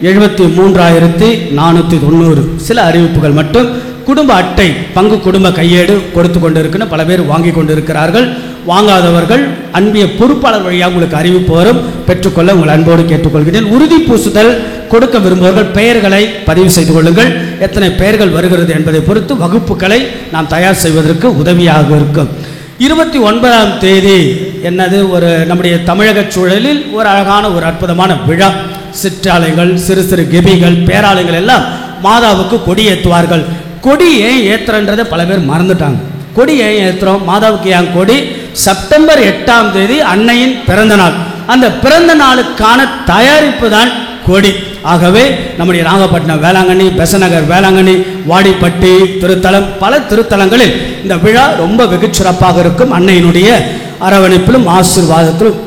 73,490. சில அறிவிப்புகள் மட்டும். குடும்ப அட்டை பங்கு குடும்ப கையேடு கொடுத்து கொண்டிருக்கிற பல பேர் வாங்கி கொண்டிருக்கிறார்கள். வாங்காதவர்கள் அன்பிய பொறுப்பாளர் வழியாக உங்களுக்கு அறிவிப்பு வரும், பெற்றுக்கொள்ள உங்கள் அன்போடு கேட்டுக்கொள்கிறேன். உறுதி பூசுதல் கொடுக்க விரும்புபவர்கள் பெயர்களை பதிவு செய்து கொள்ளுங்கள். எத்தனை பெயர்கள் வருகிறது என்பதை பொறுத்து வகுப்புகளை நாம் தயார் செய்வதற்கு உதவியாக இருக்கும். 29ஆம் தேதி என்னது ஒரு நம்முடைய தமிழக சூழலில் ஒரு அழகான ஒரு அற்புதமான விழா. சிற்றாலயங்கள், சிறு சிறு கெபிகள், பேராலயங்கள் எல்லாம் மாதாவுக்கு கொடி ஏற்றுவார்கள். கொடி ஏன் ஏற்றுறன்றதை பல பேர் மறந்துட்டாங்க. கொடி ஏன் ஏற்றுறோம்? மாதாவுக்கு ஏன் கொடி? செப்டம்பர் 8ஆம் தேதி அன்னையின் பிறந்த நாள். அந்த பிறந்த நாளுக்கான தயாரிப்பு தான் கொடி. ஆகவே நம்முடைய நாகப்பட்டினம் வேளாங்கண்ணி, பெசநகர் வேளாங்கண்ணி, வாடிப்பட்டி திருத்தலம், பல திருத்தலங்களில் இந்த விழா ரொம்ப வெகு சிறப்பாக இருக்கும். அன்னையினுடைய அரவணைப்பிலும் ஆசீர்வாதத்திலும்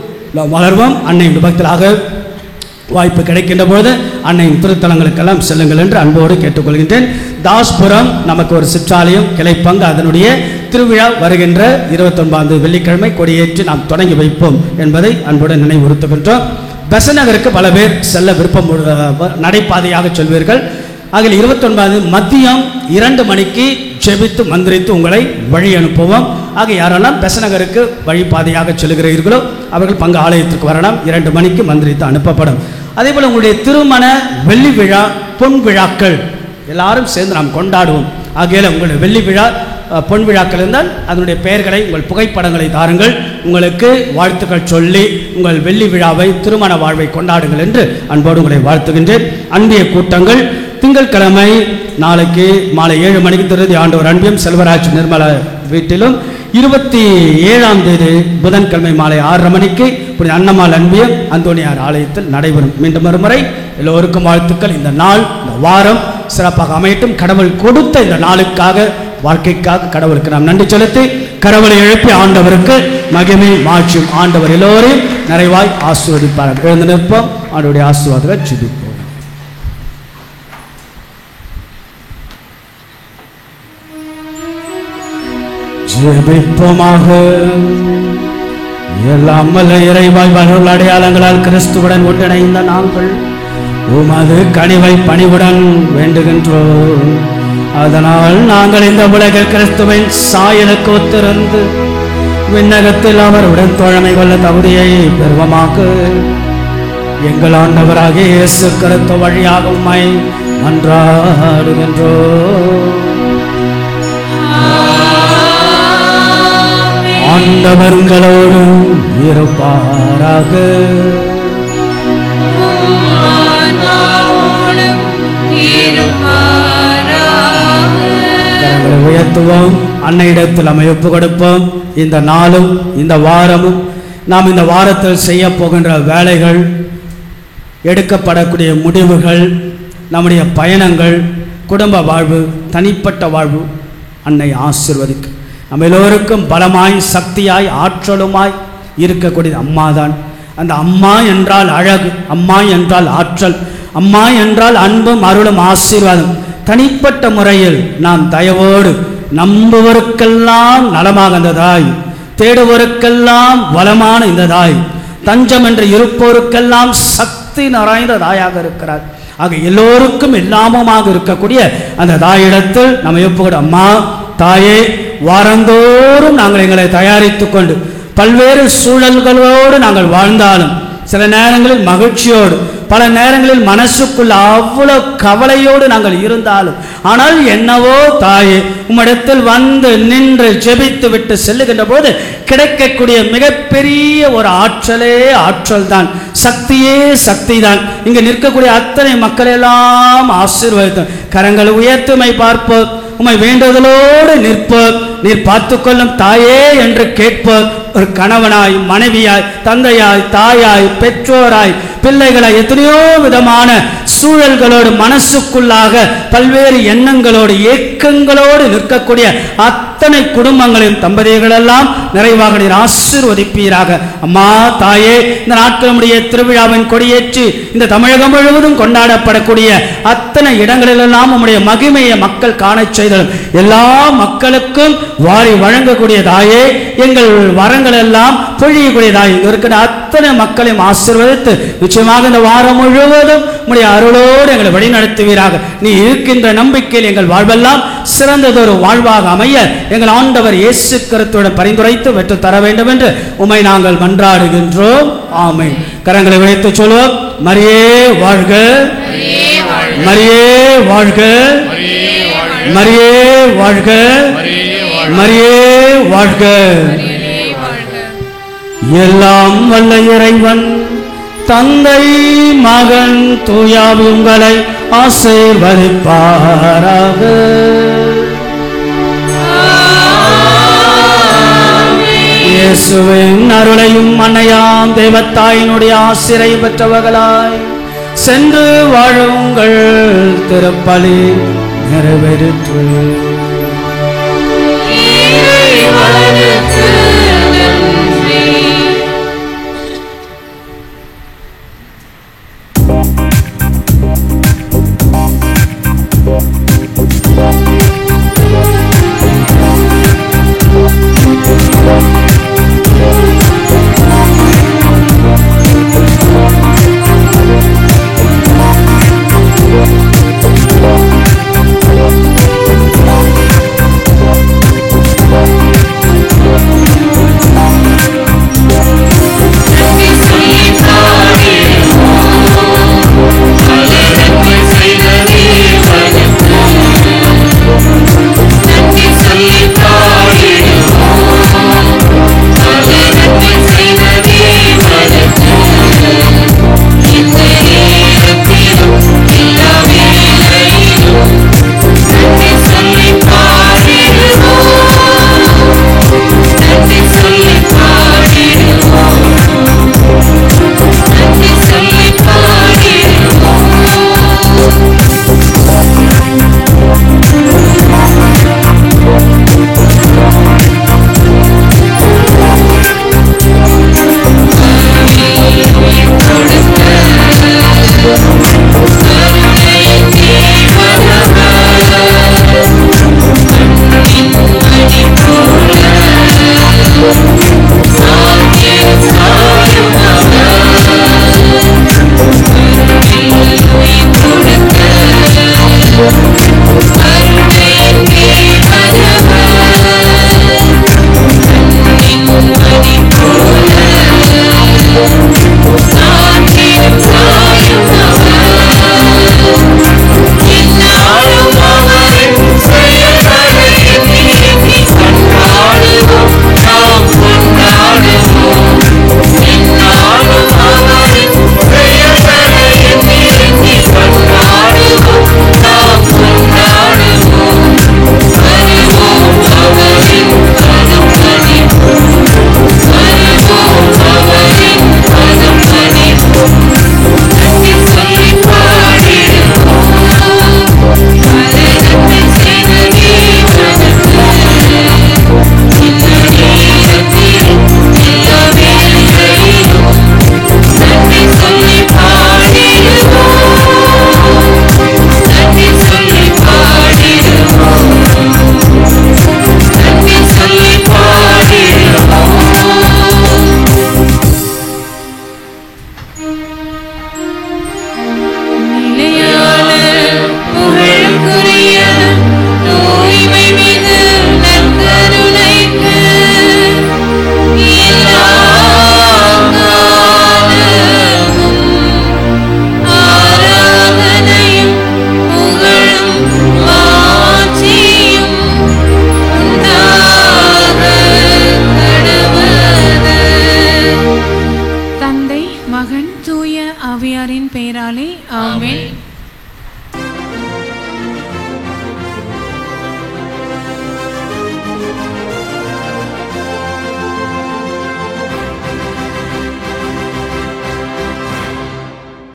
வளர்வோம். அன்னையின் விபத்திலாக வாய்ப்பு கிடைக்கின்ற போது அன்னையின் திருத்தலங்களுக்கெல்லாம் செல்லுங்கள் என்று அன்போடு கேட்டுக்கொள்கின்றேன். தாஸ்புரம் நமக்கு ஒரு சிற்றாலயம் கிளைப்பங்கு, அதனுடைய திருவிழா வருகின்ற 29ஆம் தேதி வெள்ளிக்கிழமை கொடியேற்றி நாம் தொடங்கி வைப்போம் என்பதை அன்புடன் நினைவுறுத்துகின்றோம். பெசநகருக்கு பல பேர் செல்ல விருப்பம் நடைபாதையாக சொல்வீர்கள். ஆகிய 29 மதியம் 2 மணிக்கு ஜெபித்து மந்திரித்து உங்களை வழி அனுப்புவோம். ஆக யாரெல்லாம் பெசநகருக்கு வழிபாதையாக செல்கிறீர்களோ அவர்கள் பங்கு ஆலயத்திற்கு வரலாம். 2 மணிக்கு மந்திரித்து அனுப்பப்படும். அதே போல் உங்களுடைய திருமண வெள்ளி விழா, பொன் விழாக்கள் எல்லாரும் சேர்ந்து நாம் கொண்டாடுவோம். ஆகையால் உங்களுடைய வெள்ளி விழா, பொன் விழாக்கள் இருந்தால் அதனுடைய பெயர்களை, உங்கள் புகைப்படங்களை தாருங்கள். உங்களுக்கு வாழ்த்துக்கள் சொல்லி உங்கள் வெள்ளி விழாவை, திருமண வாழ்வை கொண்டாடுங்கள் என்று அன்போடு உங்களை வாழ்த்துகின்றேன். அன்பிய கூட்டங்கள் திங்கட்கிழமை நாளைக்கு மாலை 7 மணிக்கு திருதி ஆண்டவர் அன்பியம் செல்வராஜ் நிர்மலா வீட்டிலும், 27ஆம் தேதி புதன்கிழமை மாலை 6:30 மணிக்கு புனித அன்னம்மாள் அன்பியம் அந்தோனியார் ஆலயத்தில் நடைபெறும். மீண்டும் மறுமுறை எல்லோருக்கும் வாழ்த்துக்கள். இந்த நாள், இந்த வாரம் சிறப்பாக அமையட்டும். கடவுள் கொடுத்த இந்த நாளுக்காக, வாழ்க்கைக்காக கடவுளுக்கு நாம் நன்றி செலுத்தி கடவுளை எழுப்பி ஆண்டவருக்கு மகிமை மாற்றும். ஆண்டவர் எல்லோரையும் நிறைவாய் ஆசீர்வதிப்பார். எழுந்து நிற்போம். ஆண்டவருடைய ஆசீர்வாதங்கள் ஜெபிப்போம். ஜெபிப்போமாக. எல்லாம் வல்ல இறைவாய் வளர்ந்த அடையாளங்களால் கிறிஸ்துவுடன் ஒன்றிணைந்த நாங்கள் உமது கனிவை பணிவுடன் வேண்டுகின்றோம். அதனால் நாங்கள் இந்த உலகில் கிறிஸ்துவின் சாயலுக்கு ஒத்திருந்து விண்ணகத்தில் அவருடன் தோழமை கொள்ள தகுதியை பெறுவமாக எங்கள் ஆண்டவராகிய இயேசு கிறிஸ்து வழியாக உம்மை மன்றாடுகின்றோம். ஆண்டவர் உங்களோடு இருப்பாராக. கரங்களை உயர்த்துவோம். அன்னையிடத்தில் நம்ம ஒப்பு கொடுப்போம். இந்த நாளும் இந்த வாரமும் நாம் இந்த வாரத்தில் செய்ய போகின்ற வேலைகள், எடுக்கப்படக்கூடிய முடிவுகள், நம்முடைய பயணங்கள், குடும்ப வாழ்வு, தனிப்பட்ட வாழ்வு அன்னை ஆசீர்வதிக்கும். நம்ம எல்லோருக்கும் பலமாய், சக்தியாய், ஆற்றலுமாய் இருக்கக்கூடியது அம்மாதான். அந்த அம்மா என்றால் அழகு, அம்மா என்றால் ஆற்றல், அம்மா என்றால் அன்பும் அருளும் ஆசீர்வாதம். தனிப்பட்ட முறையில் நாம் தயவோடு நம்புவருக்கெல்லாம் நலமாக இந்த தாய், தேடுவோருக்கெல்லாம் வளமான இந்த தாய், தஞ்சம் என்று இருப்போருக்கெல்லாம் சக்தி நிறைந்த தாயாக இருக்கிறார். ஆக எல்லோருக்கும் எல்லாமுமாக இருக்கக்கூடிய அந்த தாயிடத்தில் நம்ம எப்போது அம்மா தாயே, வாரந்தோறும் நாங்கள் எங்களை தயாரித்துக் கொண்டு பல்வேறு சூழல்களோடு நாங்கள் வாழ்ந்தாலும், சில நேரங்களில் மகிழ்ச்சியோடு, பல நேரங்களில் மனசுக்குள்ள அவ்வளவு கவலையோடு நாங்கள் இருந்தாலும், ஆனால் என்னவோ தாயே உம்மிடத்தில் வந்து நின்று ஜெபித்து விட்டு செல்லுகின்ற போது கிடைக்கக்கூடிய மிகப்பெரிய ஒரு ஆற்றலே ஆற்றல் தான், சக்தியே சக்தி தான். இங்கு நிற்கக்கூடிய அத்தனை மக்களெல்லாம் ஆசீர்வதித்தோம். கரங்களை உயர்த்துமை பார்ப்போம், உம்மை வேண்டுதலோடு நிற்போம். நீர் பார்த்து கொள்ளும் தாயே என்று கேட்போம். ஒரு கணவனாய், மனைவியாய், தந்தையாய், தாயாய், பெற்றோராய், பிள்ளைகளாய், எத்தனையோ விதமான சூழல்களோடு, மனசுக்குள்ளாக பல்வேறு எண்ணங்களோடு, ஏக்கங்களோடு நிற்கக்கூடிய அத்தனை குடும்பங்களையும் தம்பதிகளெல்லாம் நிறைவாக நீர் ஆசீர்வதிப்பீராக. அம்மா தாயே, இந்த நாட்களுடைய திருவிழாவின் கொடியேற்றி இந்த தமிழகம் முழுவதும் கொண்டாடப்படக்கூடிய அத்தனை இடங்களிலெல்லாம் உம்முடைய மகிமையை மக்கள் காணச் செய்தலும், எல்லா மக்களுக்கும் வாரி வழங்கக்கூடிய தாயே, எங்கள் வரங்கள் எல்லாம் பொழியக்கூடிய தாயே, இருக்கிற அத்தனை மக்களையும் ஆசீர்வதித்து நிச்சயமாக இந்த வாரம் முழுவதும் உம்முடைய அருளோடு எங்களை வழிநடத்துவீராக. நீ இருக்கின்ற நம்பிக்கையில் எங்கள் வாழ்வெல்லாம் சிறந்ததொரு வாழ்வாக அமைய எங்கள் ஆண்டவர் இயேசு கிறிஸ்துவுடன் பரிந்துரைத்து வெற்றி தர வேண்டும் என்று உம்மை நாங்கள் மன்றாடுகின்றோம். ஆமென். கரங்களை வைத்து சொல்வோம். மரியே வாழ்க, மரியே வாழ்க, மரியே வாழ்க, மரியே வாழ்க. எல்லாம் வல்ல இறைவன் தந்தை, மகன், தூயாவி உங்களை ஆசீர்வதிப்பாராக. இயேசுவின் அருளையும் அன்னையாம் தேவத்தாயினுடைய ஆசிரை பெற்றவர்களாய் சென்று வாழுங்கள். திருப்பலி நிறைவேறிற்று.